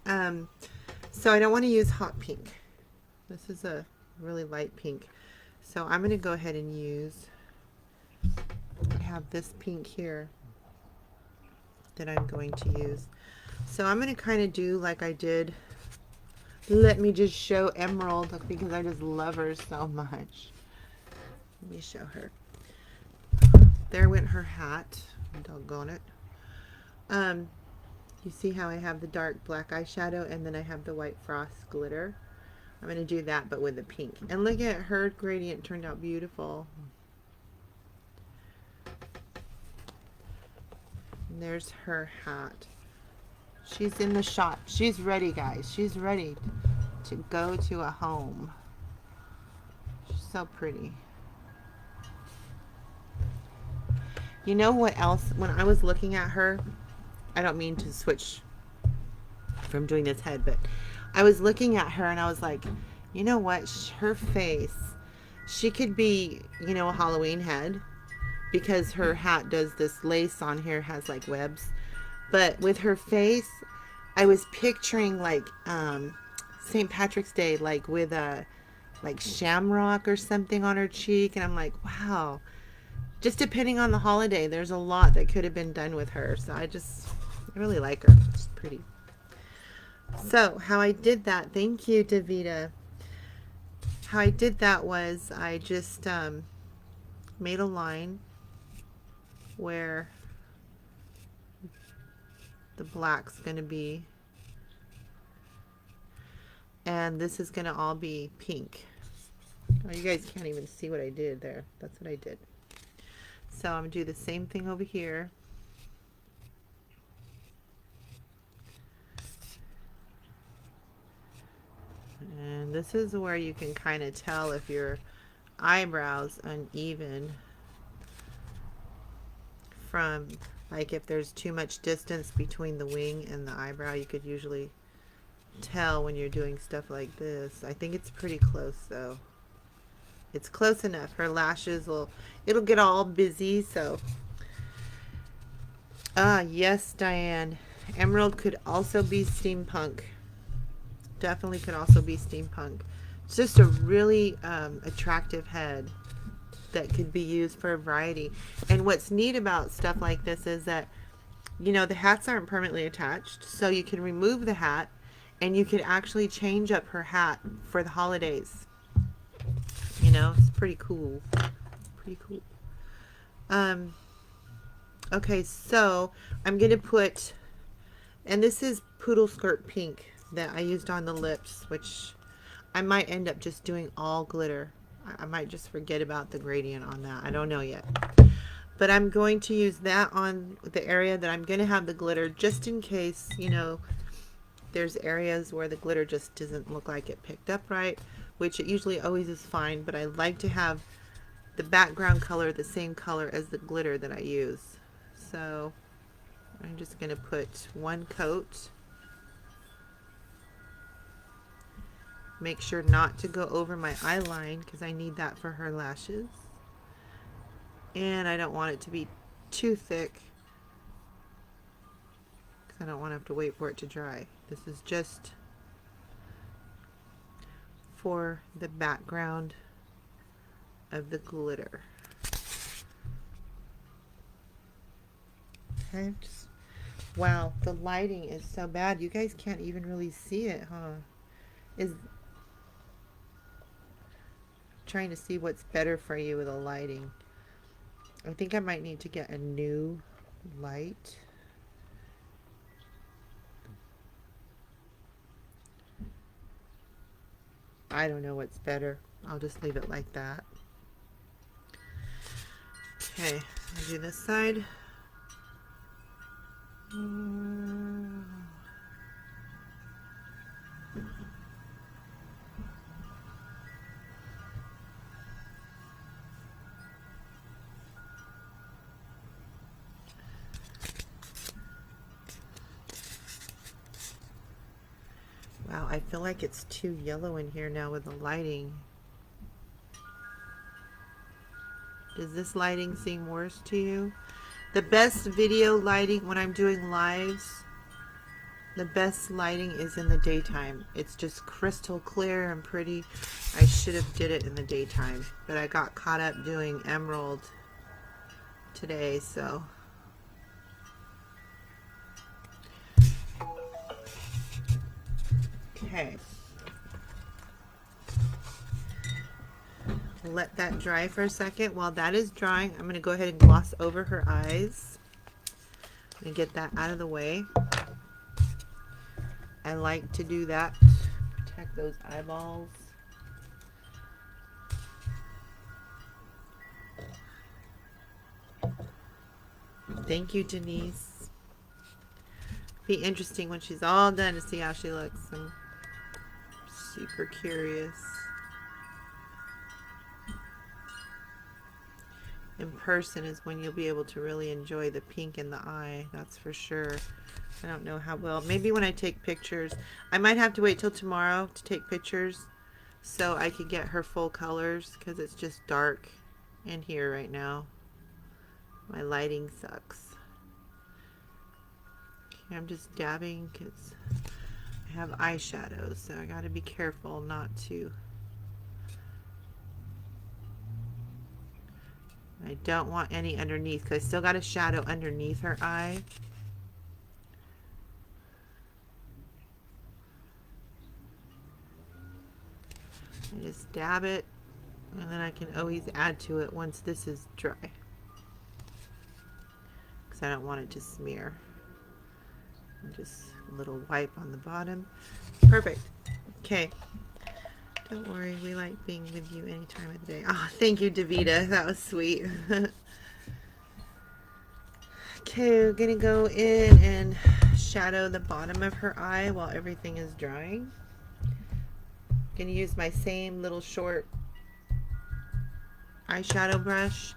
So I don't want to use hot pink. This is a really light pink. So I'm going to go ahead and use, I have this pink here that I'm going to use. So I'm going to kind of do like I did. Let me just show Emerald, because I just love her so much. Let me show her. There went her hat. Doggone it. You see how I have the dark black eyeshadow, and then I have the white frost glitter. I'm going to do that, but with the pink. And look at her gradient, turned out beautiful. And there's her hat. She's in the shop. She's ready, guys. She's ready to go to a home. She's so pretty. You know what else? When I was looking at her, I don't mean to switch from doing this head, but I was looking at her and I was like, you know what? Her face, she could be, you know, a Halloween head, because her hat does this lace on here, has like webs. But with her face, I was picturing like St. Patrick's Day, like with a like shamrock or something on her cheek, and I'm like, wow. Just depending on the holiday, there's a lot that could have been done with her. So I really like her. She's pretty. So how I did that, thank you, Davida. How I did that was I just made a line where the black's going to be, and this is going to all be pink. Oh, you guys can't even see what I did there. That's what I did. So I'm going to do the same thing over here. And this is where you can kind of tell if your eyebrows uneven from, like, if there's too much distance between the wing and the eyebrow, you could usually tell when you're doing stuff like this. I think it's pretty close though. It's close enough. Her lashes it'll get all busy, so. Ah, yes, Diane. Emerald could also be steampunk. Definitely could also be steampunk. It's just a really attractive head that could be used for a variety. And what's neat about stuff like this is that, you know, the hats aren't permanently attached, so you can remove the hat and you could actually change up her hat for the holidays. You know, it's pretty cool. Pretty cool. Okay, so I'm going to put, and this is Poodle Skirt Pink that I used on the lips, which I might end up just doing all glitter. I might just forget about the gradient on that. I don't know yet. But I'm going to use that on the area that I'm going to have the glitter, just in case, you know, there's areas where the glitter just doesn't look like it picked up right, which it usually always is fine, but I like to have the background color the same color as the glitter that I use. So I'm just going to put one coat. Make sure not to go over my eye line because I need that for her lashes. And I don't want it to be too thick because I don't want to have to wait for it to dry. This is just for the background of the glitter. Okay, wow, the lighting is so bad. You guys can't even really see it, huh? Trying to see what's better for you with the lighting. I think I might need to get a new light. I don't know what's better. I'll just leave it like that. Okay, I'll do this side. Wow, I feel like it's too yellow in here now with the lighting. Does this lighting seem worse to you? The best video lighting when I'm doing lives, the best lighting is in the daytime. It's just crystal clear and pretty. I should have did it in the daytime, but I got caught up doing Emerald today, so. Okay. Let that dry for a second. While that is drying, I'm going to go ahead and gloss over her eyes and get that out of the way. I like to do that to protect those eyeballs. Thank you, Denise. Be interesting when she's all done to see how she looks. I'm super curious. In person is when you'll be able to really enjoy the pink in the eye, that's for sure. I don't know how well. Maybe when I take pictures. I might have to wait till tomorrow to take pictures so I can get her full colors because it's just dark in here right now. My lighting sucks. Okay, I'm just dabbing because I have eyeshadows, so I got to be careful not to. I don't want any underneath because I still got a shadow underneath her eye. I just dab it and then I can always add to it once this is dry because I don't want it to smear. And just a little wipe on the bottom. Perfect. Okay. Don't worry, we like being with you any time of the day. Oh, thank you, Davita. That was sweet. Okay, we're going to go in and shadow the bottom of her eye while everything is drying. I'm going to use my same little short eyeshadow brush.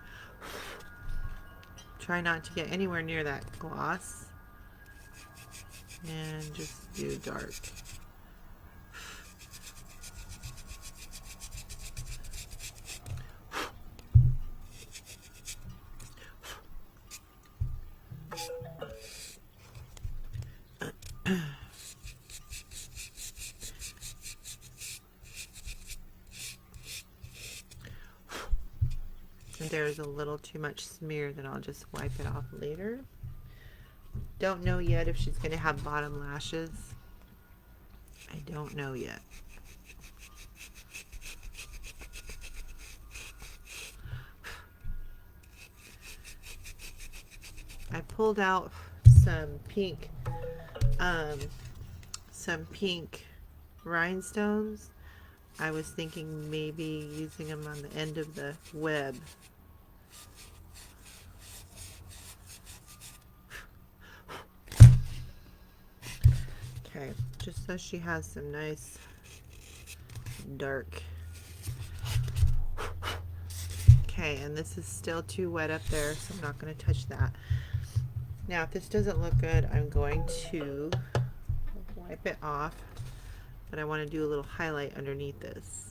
Try not to get anywhere near that gloss. And just do dark. There's a little too much smear that I'll just wipe it off later. Don't know yet if she's going to have bottom lashes. I don't know yet. I pulled out some pink rhinestones. I was thinking maybe using them on the end of the web. Okay, just so she has some nice dark. Okay, and this is still too wet up there, so I'm not going to touch that. Now, if this doesn't look good, I'm going to wipe it off, but I want to do a little highlight underneath this.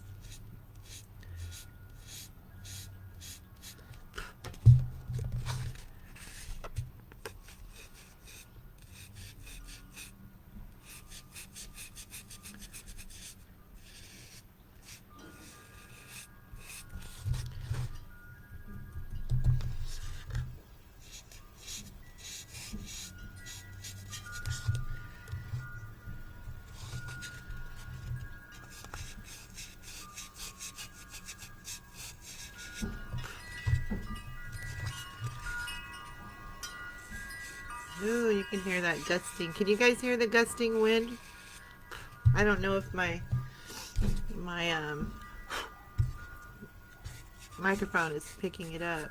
Ooh, you can hear that gusting. Can you guys hear the gusting wind? I don't know if my microphone is picking it up.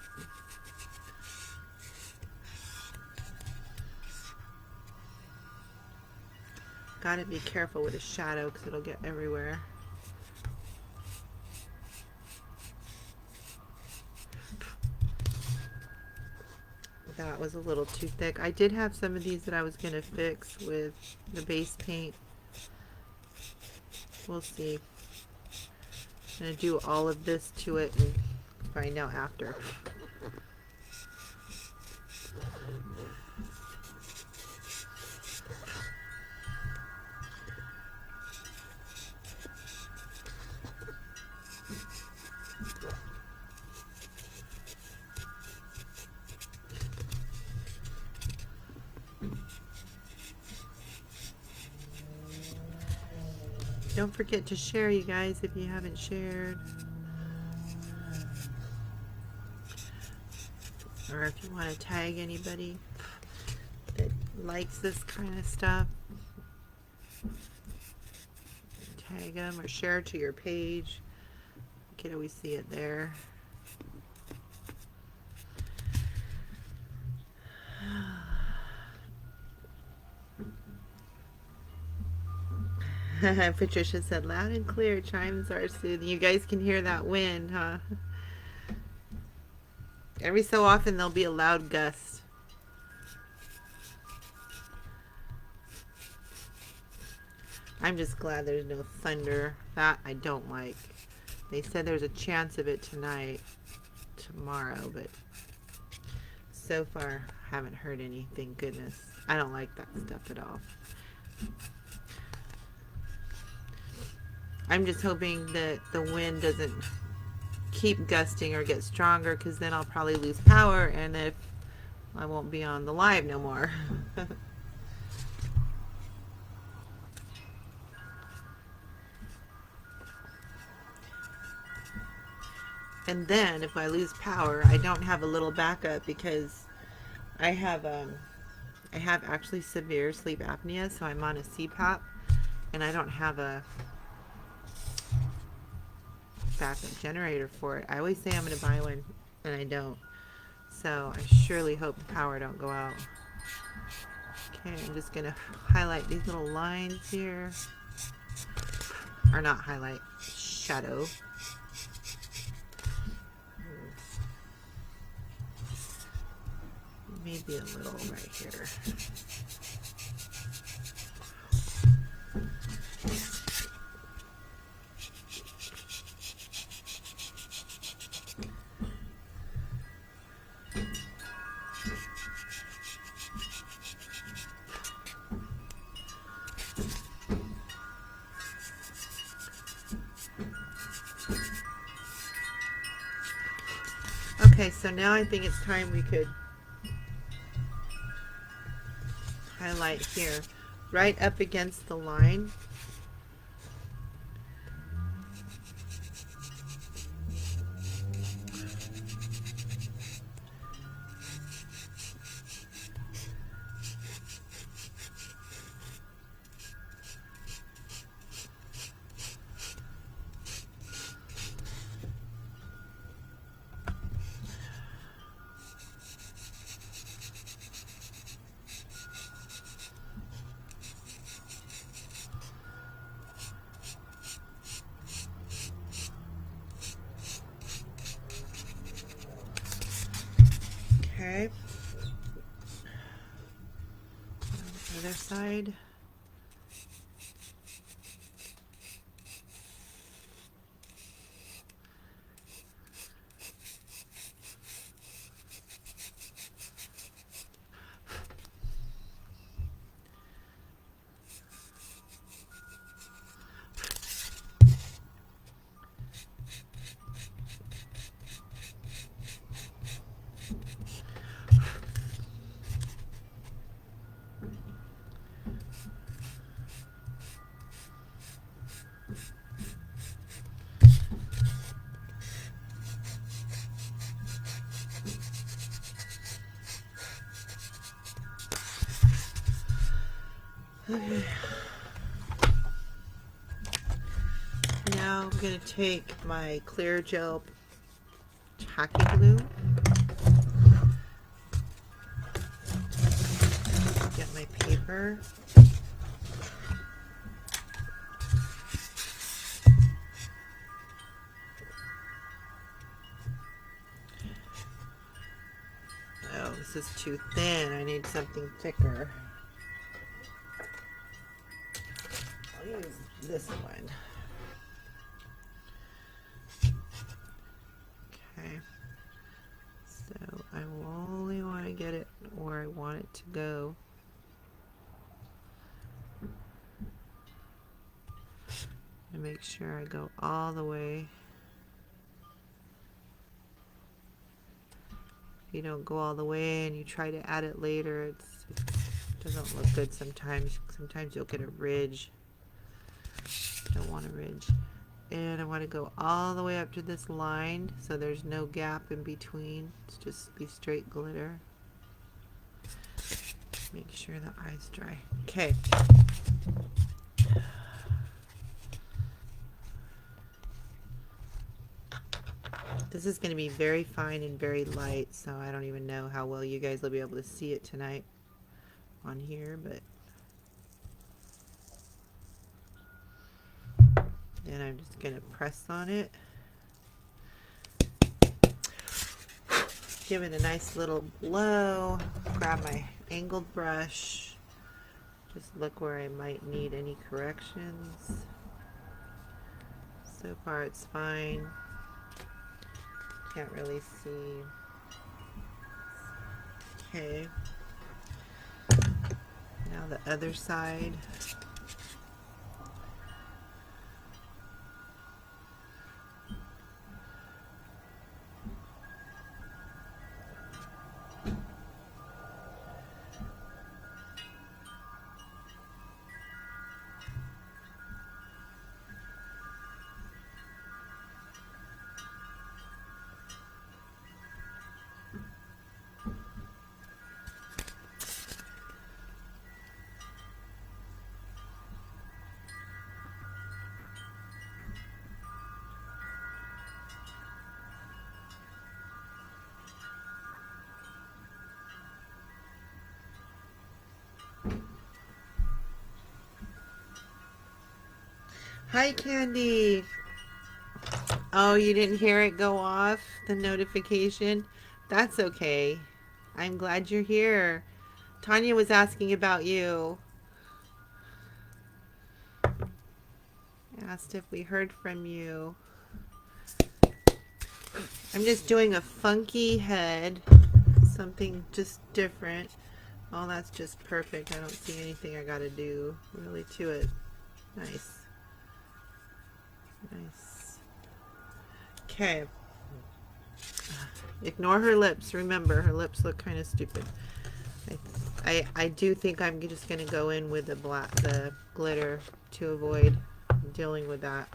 Gotta be careful with a shadow because it'll get everywhere. That was a little too thick. I did have some of these that I was going to fix with the base paint. We'll see. I'm going to do all of this to it and find out after. Don't forget to share, you guys, if you haven't shared. Or if you want to tag anybody that likes this kind of stuff. Tag them or share to your page. You can always see it there. Patricia said, loud and clear, chimes are soothing. You guys can hear that wind, huh? Every so often there'll be a loud gust. I'm just glad there's no thunder. That I don't like. They said there's a chance of it tonight, tomorrow, but so far haven't heard any, thank goodness. I don't like that stuff at all. I'm just hoping that the wind doesn't keep gusting or get stronger, because then I'll probably lose power and if I won't be on the live no more. And then if I lose power, I don't have a little backup, because I have actually severe sleep apnea, so I'm on a CPAP and I don't have a backup generator for it. I always say I'm going to buy one and I don't. So I surely hope the power don't go out. Okay, I'm just going to highlight these little lines here. Or not highlight, shadow. maybe a little right here. Okay, so now I think it's time we could highlight here, right up against the line. Okay. Other side. Okay. Now I'm going to take my clear gel tacky glue, get my paper, oh, this is too thin, I need something thicker. I'll use this one. Okay, so I only want to get it where I want it to go. And make sure I go all the way. If you don't go all the way and you try to add it later, it doesn't look good sometimes. Sometimes you'll get a ridge. Don't want a ridge. And I want to go all the way up to this line so there's no gap in between. It's just be straight glitter. Make sure the eye's dry. Okay. This is going to be very fine and very light, so I don't even know how well you guys will be able to see it tonight on here, but then I'm just going to press on it. Give it a nice little blow. Grab my angled brush. Just look where I might need any corrections. So far it's fine. Can't really see. Okay. Now the other side. Hi, Candy. Oh, you didn't hear it go off, the notification? That's okay. I'm glad you're here. Tanya was asking about you. Asked if we heard from you. I'm just doing a funky head. Something just different. Oh, that's just perfect. I don't see anything I gotta do really to it. Nice. Nice. Okay. Ignore her lips. Remember, her lips look kind of stupid. I do think I'm just going to go in with the glitter to avoid dealing with that.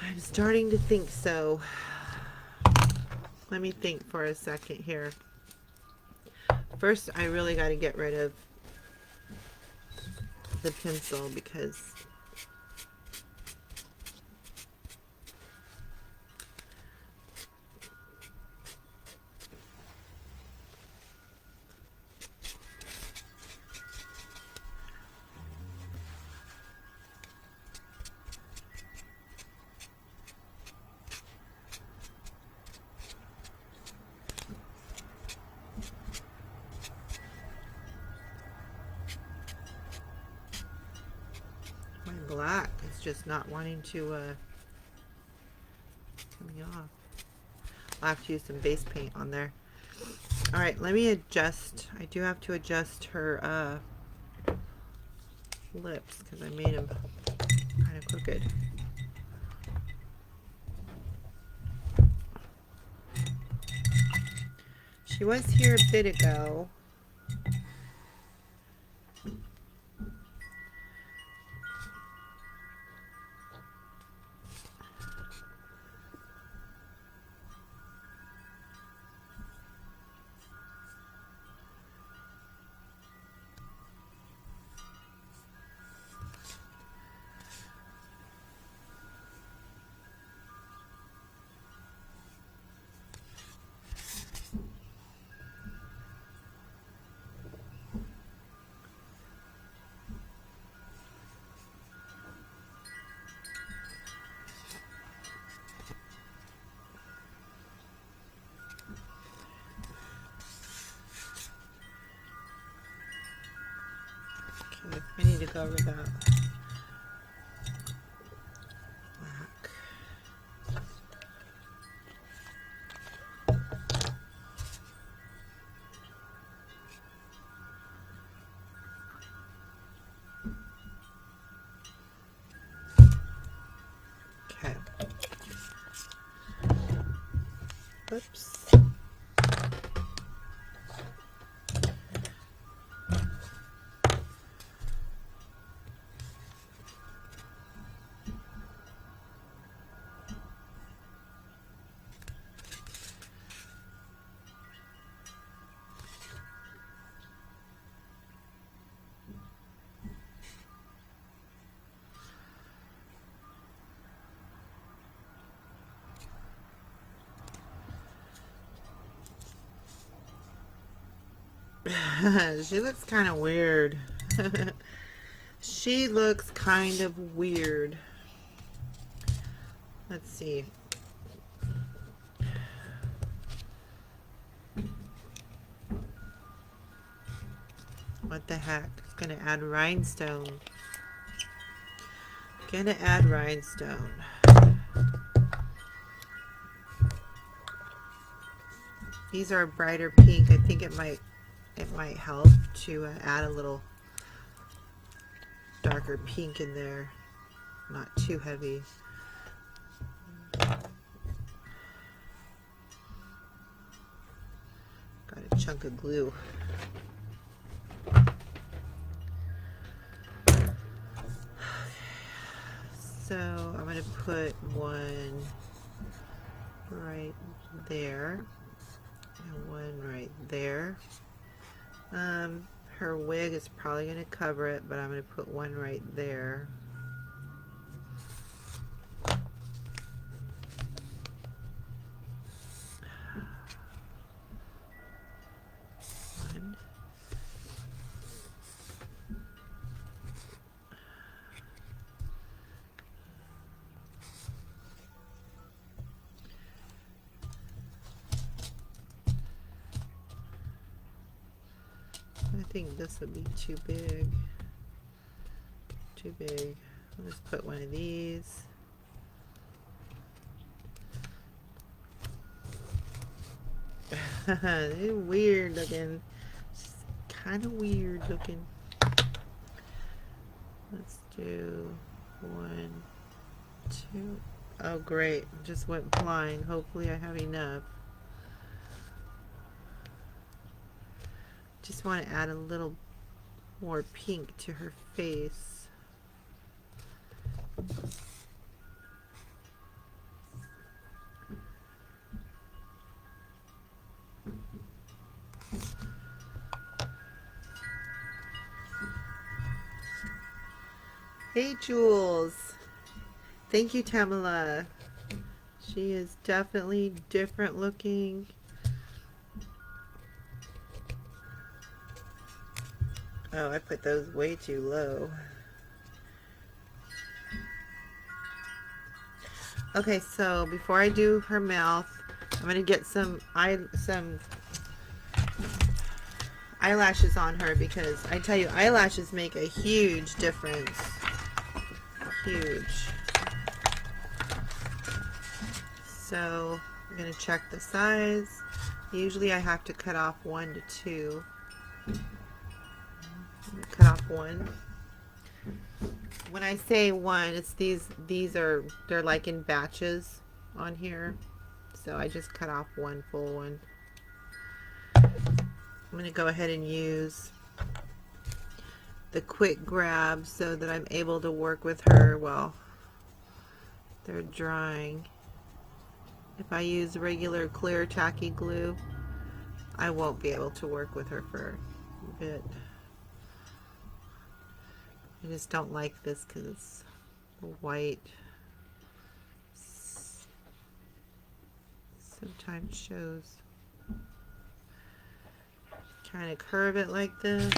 I'm starting to think so. Let me think for a second here. First, I really got to get rid of the pencil because my black is just not wanting to coming off. I'll have to use some base paint on there. All right, let me adjust. I do have to adjust her lips because I made them kind of crooked. She was here a bit ago. Okay, I need to go over that black. Okay. Oops. She looks kind of weird. She looks kind of weird. Let's see. What the heck? It's gonna add rhinestone. Gonna add rhinestone. These are a brighter pink. I think it might help to add a little darker pink in there. Not too heavy. Got a chunk of glue. So I'm going to put one right there and one right there. Her wig is probably going to cover it, but I'm going to put one right there. One. think this would be too big. Too big. I'll just put one of these. They're weird looking. Kind of weird looking. Let's do 1, 2. Oh great, just went blind. Hopefully I have enough. Just want to add a little more pink to her face. Hey Jules. Thank you, Tamala. She is definitely different looking. Oh, I put those way too low. Okay, so before I do her mouth, I'm gonna get some eyelashes on her, because I tell you, eyelashes make a huge difference. Huge. So I'm gonna check the size. Usually I have to cut off 1 to 2. Cut off 1. When I say 1, it's they're like in batches on here. So I just cut off 1 full one. I'm gonna go ahead and use the quick grab so that I'm able to work with her while they're drying. If I use regular clear tacky glue, I won't be able to work with her for a bit. I just don't like this because it's white. Sometimes shows. Kind of curve it like this.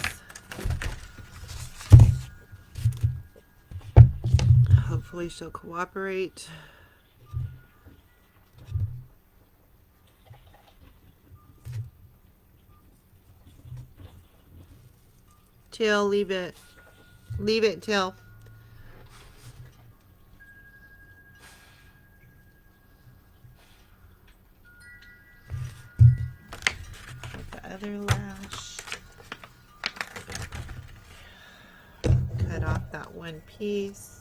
Hopefully she'll cooperate. Till, leave it. Leave it, Till. The other lash. Cut off that one piece.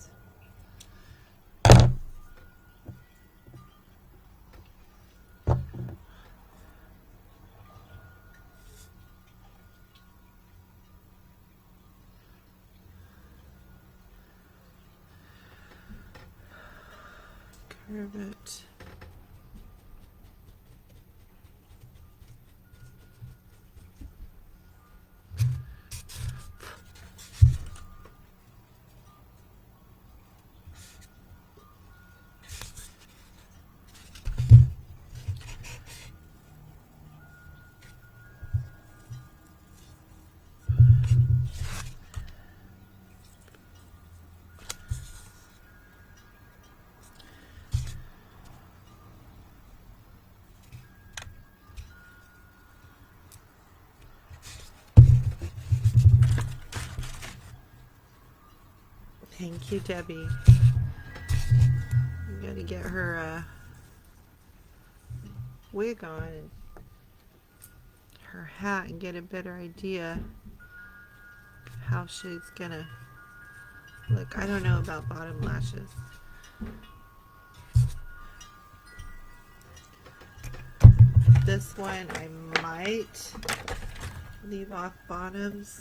Curve it. Thank you, Debbie. I'm gonna get her wig on and her hat and get a better idea how she's gonna look. I don't know about bottom lashes. This one I might leave off bottoms.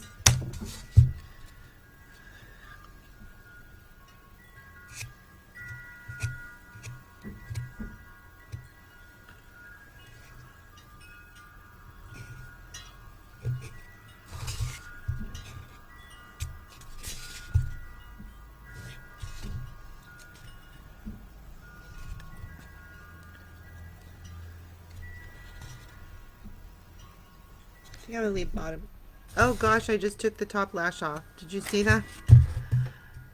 I gotta leave bottom. Oh gosh, I just took the top lash off. Did you see that?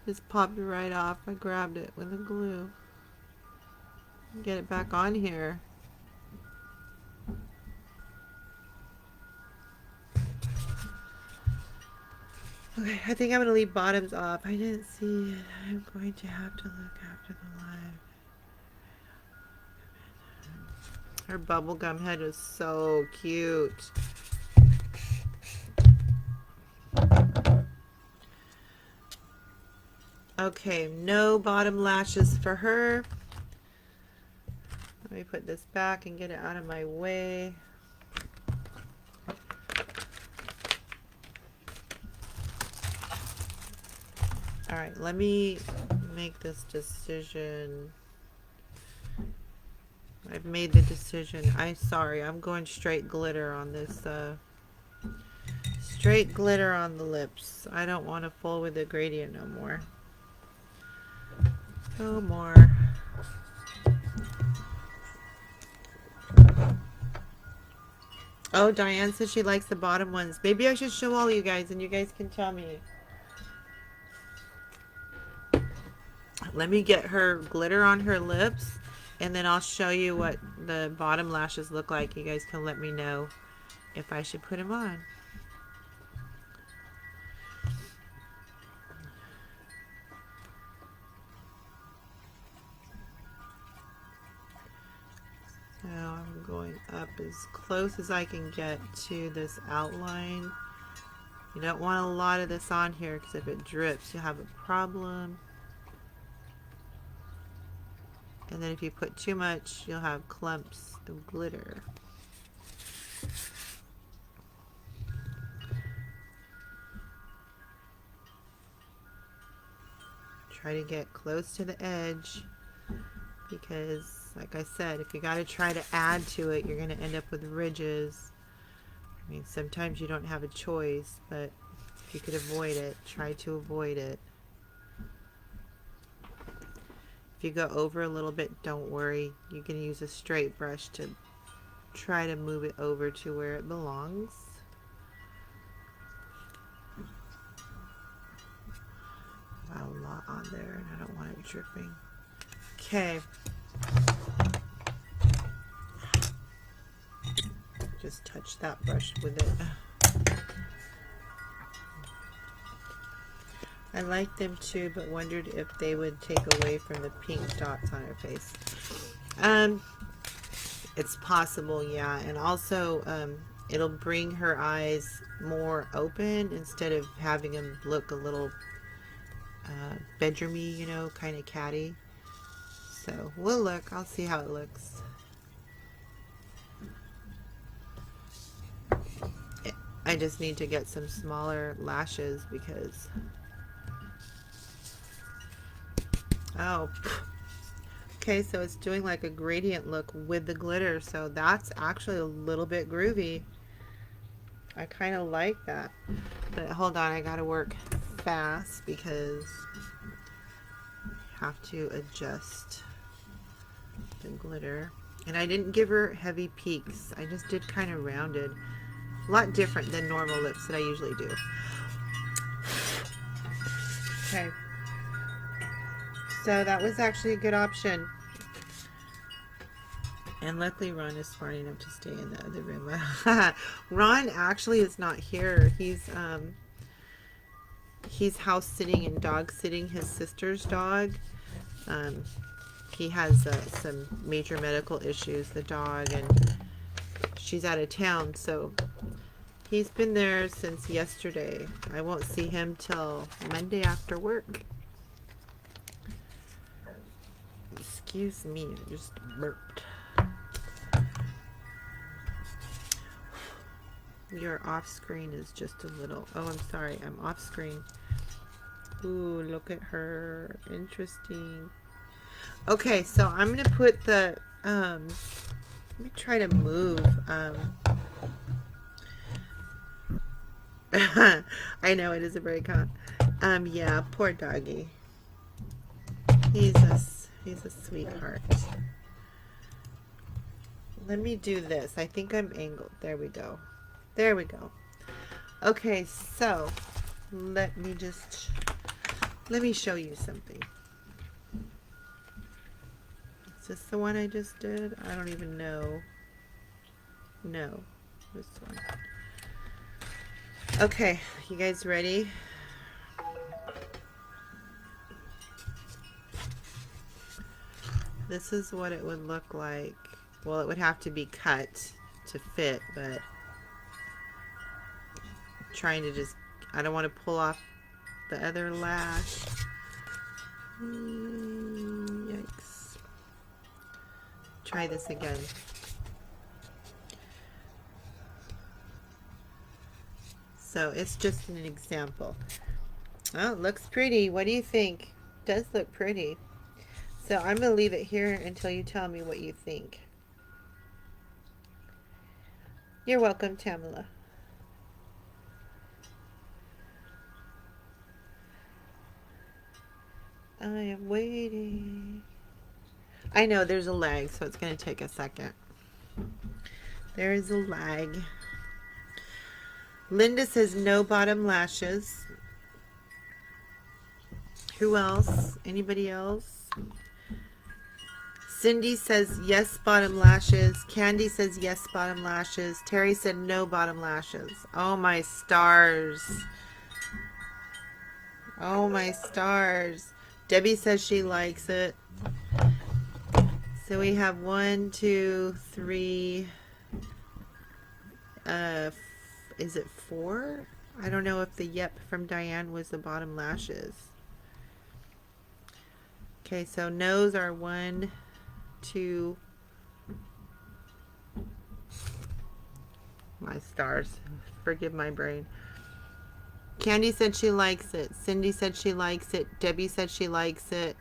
Just popped right off. I grabbed it with the glue. Get it back on here. Okay, I think I'm going to leave bottoms off. I didn't see it. I'm going to have to look after the live. Her bubblegum head is so cute. Okay, no bottom lashes for her. Let me put this back and get it out of my way. All right, let me make this decision. I've made the decision. I'm going straight glitter on this. Straight glitter on the lips. I don't want to fool with the gradient no more. No more. Oh, Diane says she likes the bottom ones. Maybe I should show all you guys and you guys can tell me. Let me get her glitter on her lips and then I'll show you what the bottom lashes look like. You guys can let me know if I should put them on. So I'm going up as close as I can get to this outline. You don't want a lot of this on here because if it drips, you'll have a problem. And then if you put too much, you'll have clumps of glitter. Try to get close to the edge because, like I said, if you got to try to add to it, you're going to end up with ridges. I mean, sometimes you don't have a choice, but if you could avoid it, try to avoid it. If you go over a little bit, don't worry. You can use a straight brush to try to move it over to where it belongs. Got a lot on there and I don't want it dripping. Okay. Just touch that brush with it. I like them too, but wondered if they would take away from the pink dots on her face. It's possible, yeah. And also, it'll bring her eyes more open instead of having them look a little bedroomy, you know, kind of catty. So we'll look. I'll see how it looks. I just need to get some smaller lashes because... Oh, okay, so it's doing like a gradient look with the glitter, so that's actually a little bit groovy. I kind of like that. But hold on, I gotta work fast because I have to adjust the glitter. And I didn't give her heavy peaks. I just did kind of rounded. A lot different than normal lips that I usually do. Okay. So that was actually a good option. And luckily Ron is smart enough to stay in the other room. Ron actually is not here. He's house sitting and dog sitting his sister's dog. He has some major medical issues, the dog, and she's out of town, so he's been there since yesterday. I won't see him till Monday after work. Excuse me, I just burped. Your off screen is just a little... Oh, I'm sorry, I'm off screen. Ooh, look at her. Interesting. Okay, so I'm going to put the... let me try to move. I know it is a break, huh? Yeah, poor doggy. He's a sweetheart. Let me do this. I think I'm angled. There we go. There we go. Okay, so let me show you something. Is this the one I just did? I don't even know. No, this one. Okay, you guys ready? This is what it would look like. Well, it would have to be cut to fit, but I'm trying to just, I don't want to pull off the other lash. Yikes. Try this again. So it's just an example. Oh, it looks pretty. What do you think? It does look pretty. So I'm going to leave it here until you tell me what you think. You're welcome, Tamala. I am waiting. I know there's a lag, so it's going to take a second. There is a lag. Linda says no bottom lashes. Who else? Anybody else? Cindy says yes bottom lashes. Candy says yes bottom lashes. Terry said no bottom lashes. Oh my stars. Oh my stars. Debbie says she likes it. So we have 1, 2, 3. Is it 4? I don't know if the yep from Diane was the bottom lashes. Okay, so no's are 1, 2. My stars. Forgive my brain. Candy said she likes it. Cindy said she likes it. Debbie said she likes it.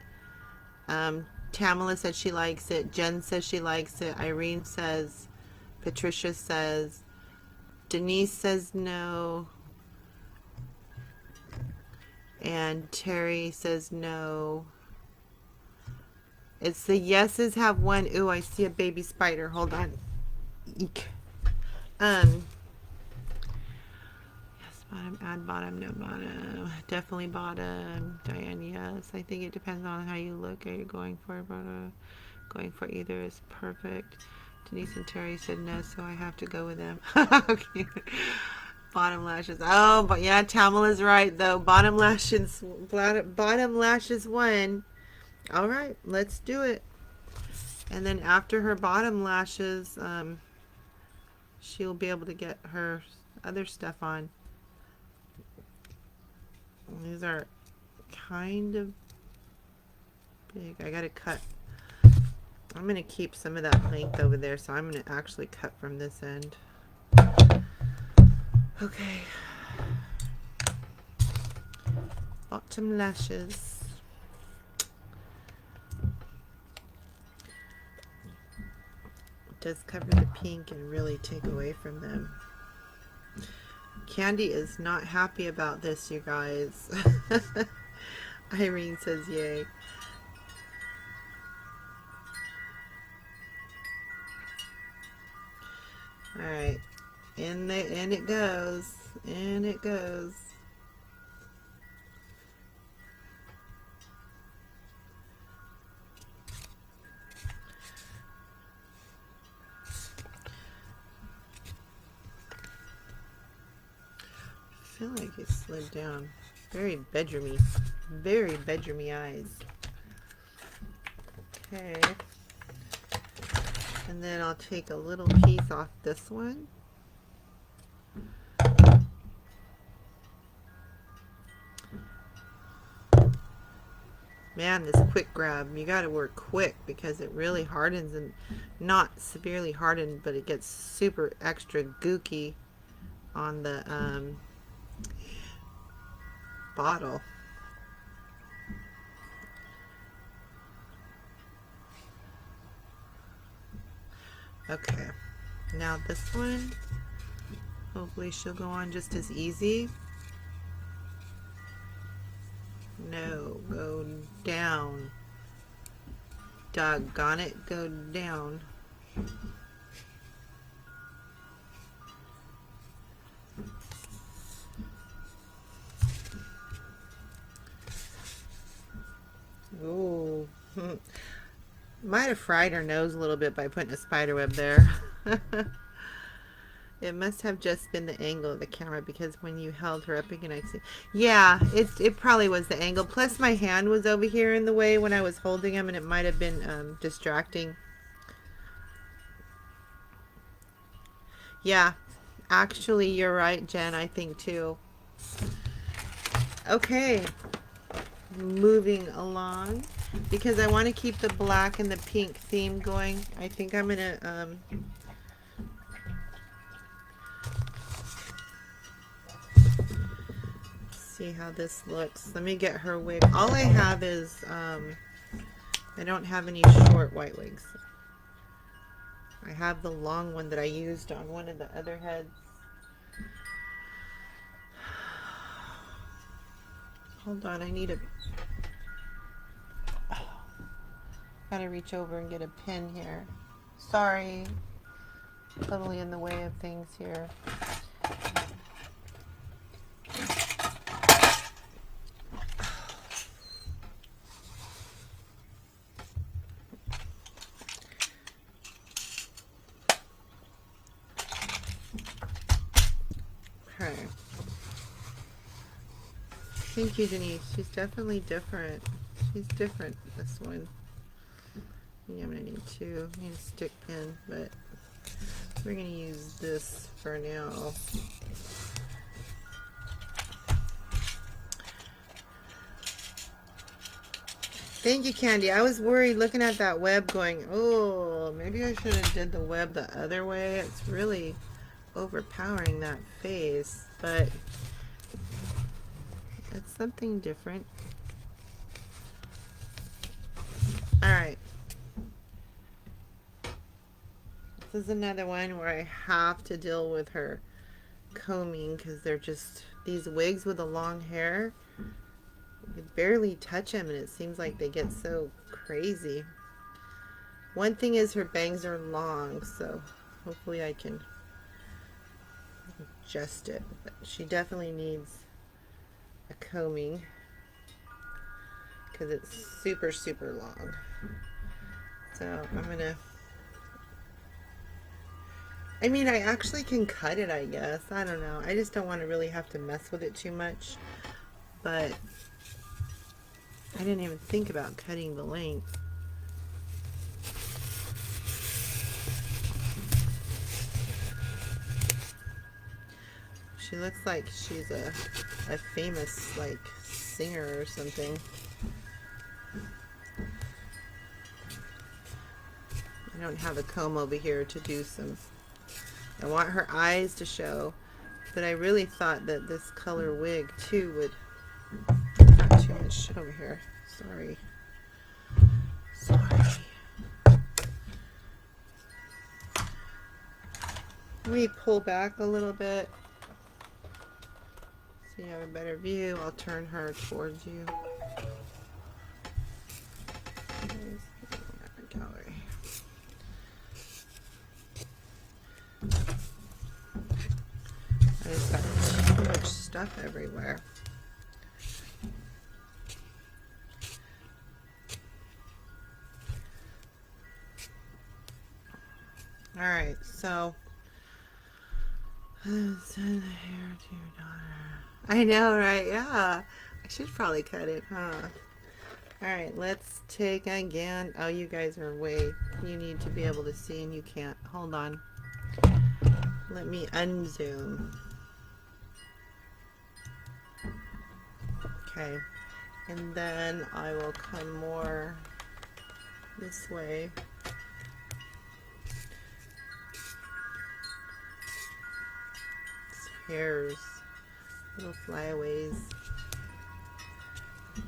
Tamala said she likes it. Jen says she likes it. Irene says. Patricia says. Denise says no. And Terry says no. It's the yeses have 1. Ooh, I see a baby spider. Hold on. Eek. Yes, bottom, add bottom, no bottom. Definitely bottom. Diane, yes. I think it depends on how you look. Are you going for bottom? Going for either is perfect. Denise and Terry said no, so I have to go with them. Okay. Bottom lashes. Oh, but yeah, Tamala's right though. Bottom lashes 1. All right, let's do it. And then after her bottom lashes, she'll be able to get her other stuff on. These are kind of big. I gotta cut. I'm gonna keep some of that length over there, so I'm gonna actually cut from this end. Okay. Bottom lashes. It does cover the pink and really take away from them. Candy is not happy about this, you guys. Irene says yay. Alright. In it goes. In it goes. I feel like it slid down. Very bedroomy. Very bedroomy eyes. Okay. And then I'll take a little piece off this one. Man, this quick grab, you gotta work quick because it really hardens, and not severely hardened, but it gets super extra gooky on the bottle. Okay, now this one, hopefully she'll go on just as easy. No, go down. Doggone it, go down. Ooh. Might have fried her nose a little bit by putting a spider web there. It must have just been the angle of the camera because when you held her up again, I see. Yeah, it probably was the angle. Plus, my hand was over here in the way when I was holding him, and it might have been distracting. Yeah, actually, you're right, Jen. I think too. Okay, moving along because I want to keep the black and the pink theme going. I think I'm gonna see how this looks. Let me get her wig. All I have is I don't have any short white wigs. I have the long one that I used on one of the other heads. Hold on, I need a... Gotta reach over and get a pin here. Sorry. Totally in the way of things here. Okay. Thank you, Denise. She's definitely different. She's different, this one. Yeah, I'm gonna need two. I need a stick pin, but we're gonna use this for now. Thank you, Candy. I was worried looking at that web going, oh, maybe I should have did the web the other way. It's really overpowering that face, but it's something different. All right. This is another one where I have to deal with her combing because they're just, these wigs with the long hair, you barely touch them and it seems like they get so crazy. One thing is her bangs are long, so hopefully I can adjust it. But she definitely needs a combing because it's super, super long. So I'm gonna, I mean, I actually can cut it, I guess. I don't know. I just don't want to really have to mess with it too much. But I didn't even think about cutting the length. She looks like she's a famous, like, singer or something. I don't have a comb over here to do some. I want her eyes to show, but I really thought that this color wig too would. Not too much shit over here. Sorry. Let me pull back a little bit so you have a better view. I'll turn her towards you. Gallery. I just got too much stuff everywhere. All right, so send the hair to your daughter. I know, right? Yeah, I should probably cut it, huh? All right, let's take again. Oh, you guys are way. You need to be able to see, and you can't. Hold on. Let me unzoom. Okay, and then I will come more this way. Hairs, little flyaways. I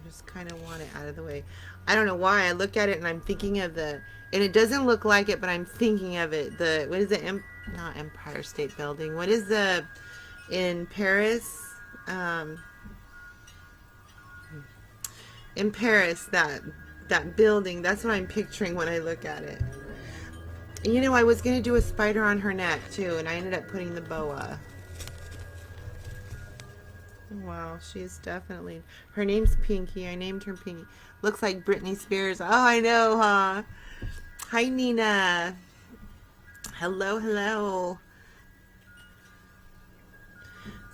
just kind of want it out of the way. I don't know why. I look at it and I'm thinking of the, and it doesn't look like it, but I'm thinking of it. The, what is it? Not Empire State Building. What is the, in Paris? In Paris, that building. That's what I'm picturing when I look at it. And you know, I was going to do a spider on her neck too, and I ended up putting the boa. Wow, she's definitely, her name's Pinky. I named her Pinky. Looks like Britney Spears. Oh, I know, huh? Hi, Nina. Hello, hello.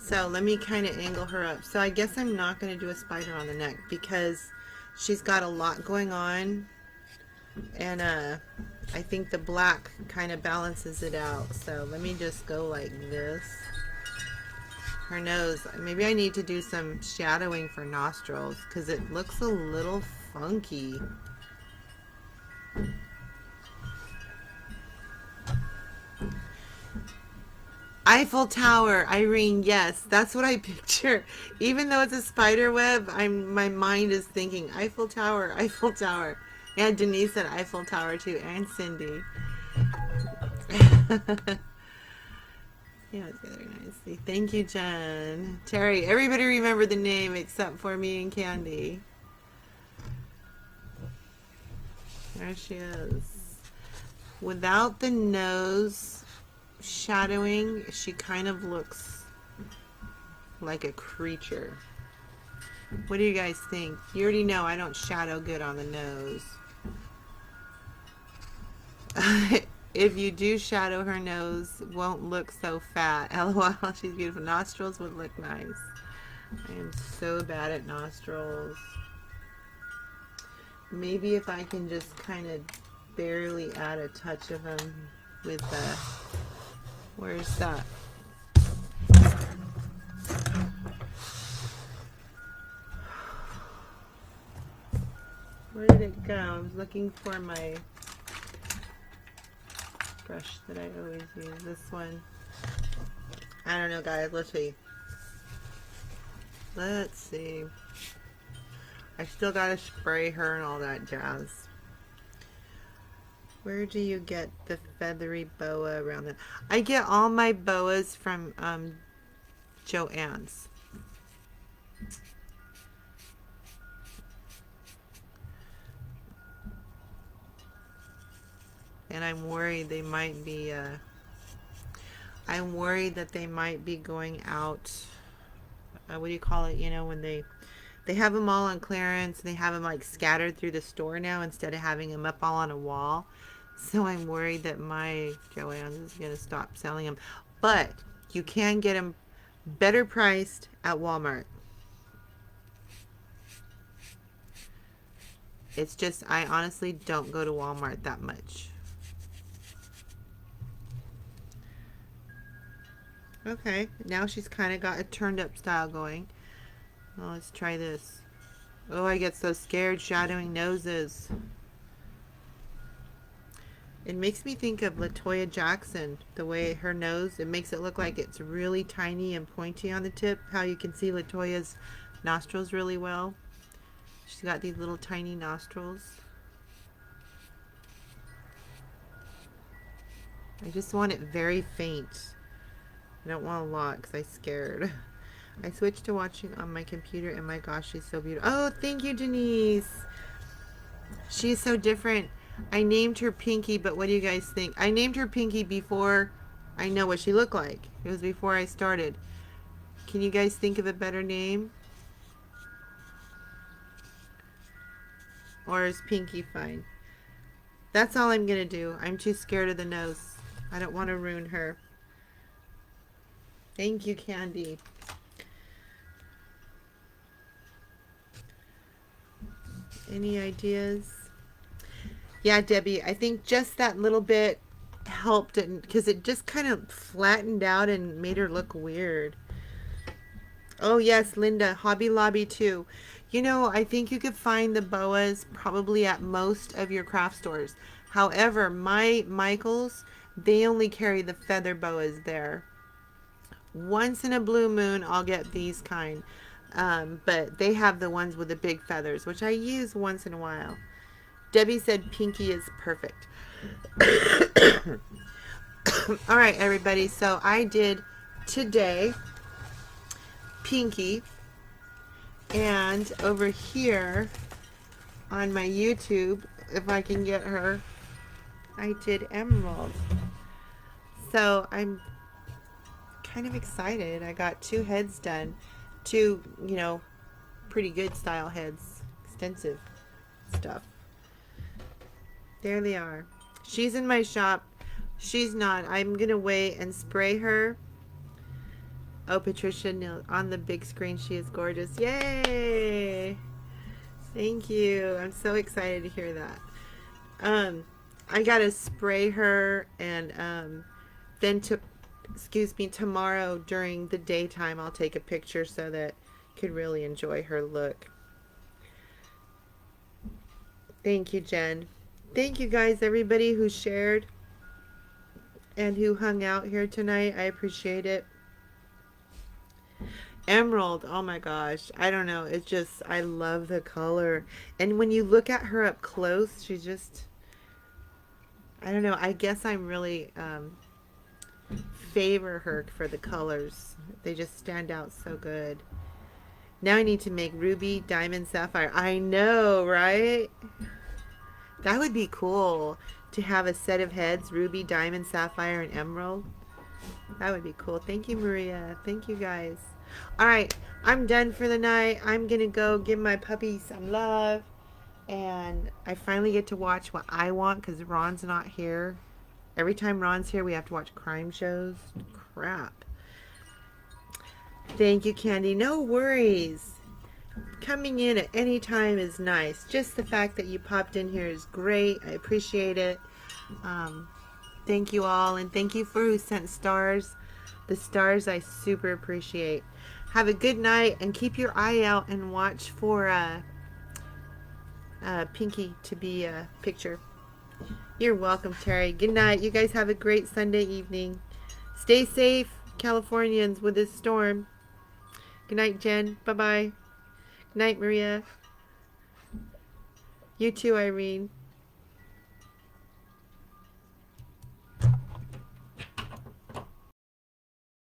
So let me kind of angle her up. So I guess I'm not going to do a spider on the neck because she's got a lot going on. And I think the black kind of balances it out. So let me just go like this. Her nose, maybe I need to do some shadowing for nostrils because it looks a little funky. Eiffel Tower, Irene, yes, that's what I picture. Even though it's a spider web, my mind is thinking Eiffel Tower, Eiffel Tower. Yeah, Denise said Eiffel Tower too, and Cindy. Yeah, it's very nicely. Thank you, Jen. Terry, everybody remember the name except for me and Candy. There she is. Without the nose shadowing, she kind of looks like a creature. What do you guys think? You already know I don't shadow good on the nose. If you do shadow her nose, won't look so fat. LOL, she's beautiful. Nostrils would look nice. I am so bad at nostrils. Maybe if I can just kind of barely add a touch of them with the... Where's that? Where did it go? I was looking for my brush that I always use. This one. I don't know, guys. Let's see. Let's see. I still gotta spray her and all that jazz. Where do you get the feathery boa around that? I get all my boas from Joann's. And I'm worried they might be, I'm worried that they might be going out, what do you call it, you know, when they have them all on clearance, and they have them like scattered through the store now instead of having them up all on a wall. So I'm worried that my Joann's is going to stop selling them. But you can get them better priced at Walmart. It's just, I honestly don't go to Walmart that much. Okay, now she's kind of got a turned up style going. Well, let's try this. Oh, I get so scared shadowing noses. It makes me think of LaToya Jackson, the way her nose, it makes it look like it's really tiny and pointy on the tip. How you can see LaToya's nostrils really well. She's got these little tiny nostrils. I just want it very faint. I don't want a lot because I'm scared. I switched to watching on my computer and my gosh, she's so beautiful. Oh, thank you, Denise. She's so different. I named her Pinky, but what do you guys think? I named her Pinky before I know what she looked like. It was before I started. Can you guys think of a better name? Or is Pinky fine? That's all I'm going to do. I'm too scared of the nose. I don't want to ruin her. Thank you, Candy. Any ideas? Yeah, Debbie, I think just that little bit helped it because it just kind of flattened out and made her look weird. Oh, yes, Linda, Hobby Lobby too. You know, I think you could find the boas probably at most of your craft stores. However, my Michaels, they only carry the feather boas there. Once in a blue moon, I'll get these kind. But they have the ones with the big feathers, which I use once in a while. Debbie said Pinky is perfect. All right, everybody. So I did today Pinky. And over here on my YouTube, if I can get her, I did Emerald. So I'm kind of excited. I got 2 heads done. 2, you know, pretty good style heads. Extensive stuff. There they are. She's in my shop. She's not. I'm going to wait and spray her Oh, Patricia, on the big screen, she is gorgeous. Yay! Thank you. I'm so excited to hear that. I gotta spray her, and then excuse me, tomorrow during the daytime, I'll take a picture so that you could really enjoy her look. Thank you, Jen. Thank you guys, everybody who shared and who hung out here tonight. I appreciate it. Emerald, oh my gosh, I don't know, it's just, I love the color. And when you look at her up close, she's just, I don't know, I guess I'm really favor her for the colors. They just stand out so good. Now I need to make ruby, diamond, sapphire. I know, right? That would be cool to have a set of heads, ruby, diamond, sapphire, and emerald. That would be cool. Thank you, Maria. Thank you, guys. All right, I'm done for the night. I'm going to go give my puppy some love. And I finally get to watch what I want because Ron's not here. Every time Ron's here, we have to watch crime shows. Crap. Thank you, Candy. No worries. Coming in at any time is nice. Just the fact that you popped in here is great. I appreciate it. Thank you all, and thank you for who sent stars. The stars I super appreciate. Have a good night, and keep your eye out and watch for Pinky to be a picture. You're welcome, Terry. Good night. You guys have a great Sunday evening. Stay safe, Californians, with this storm. Good night, Jen. Bye-bye. Good night, Maria. You too, Irene.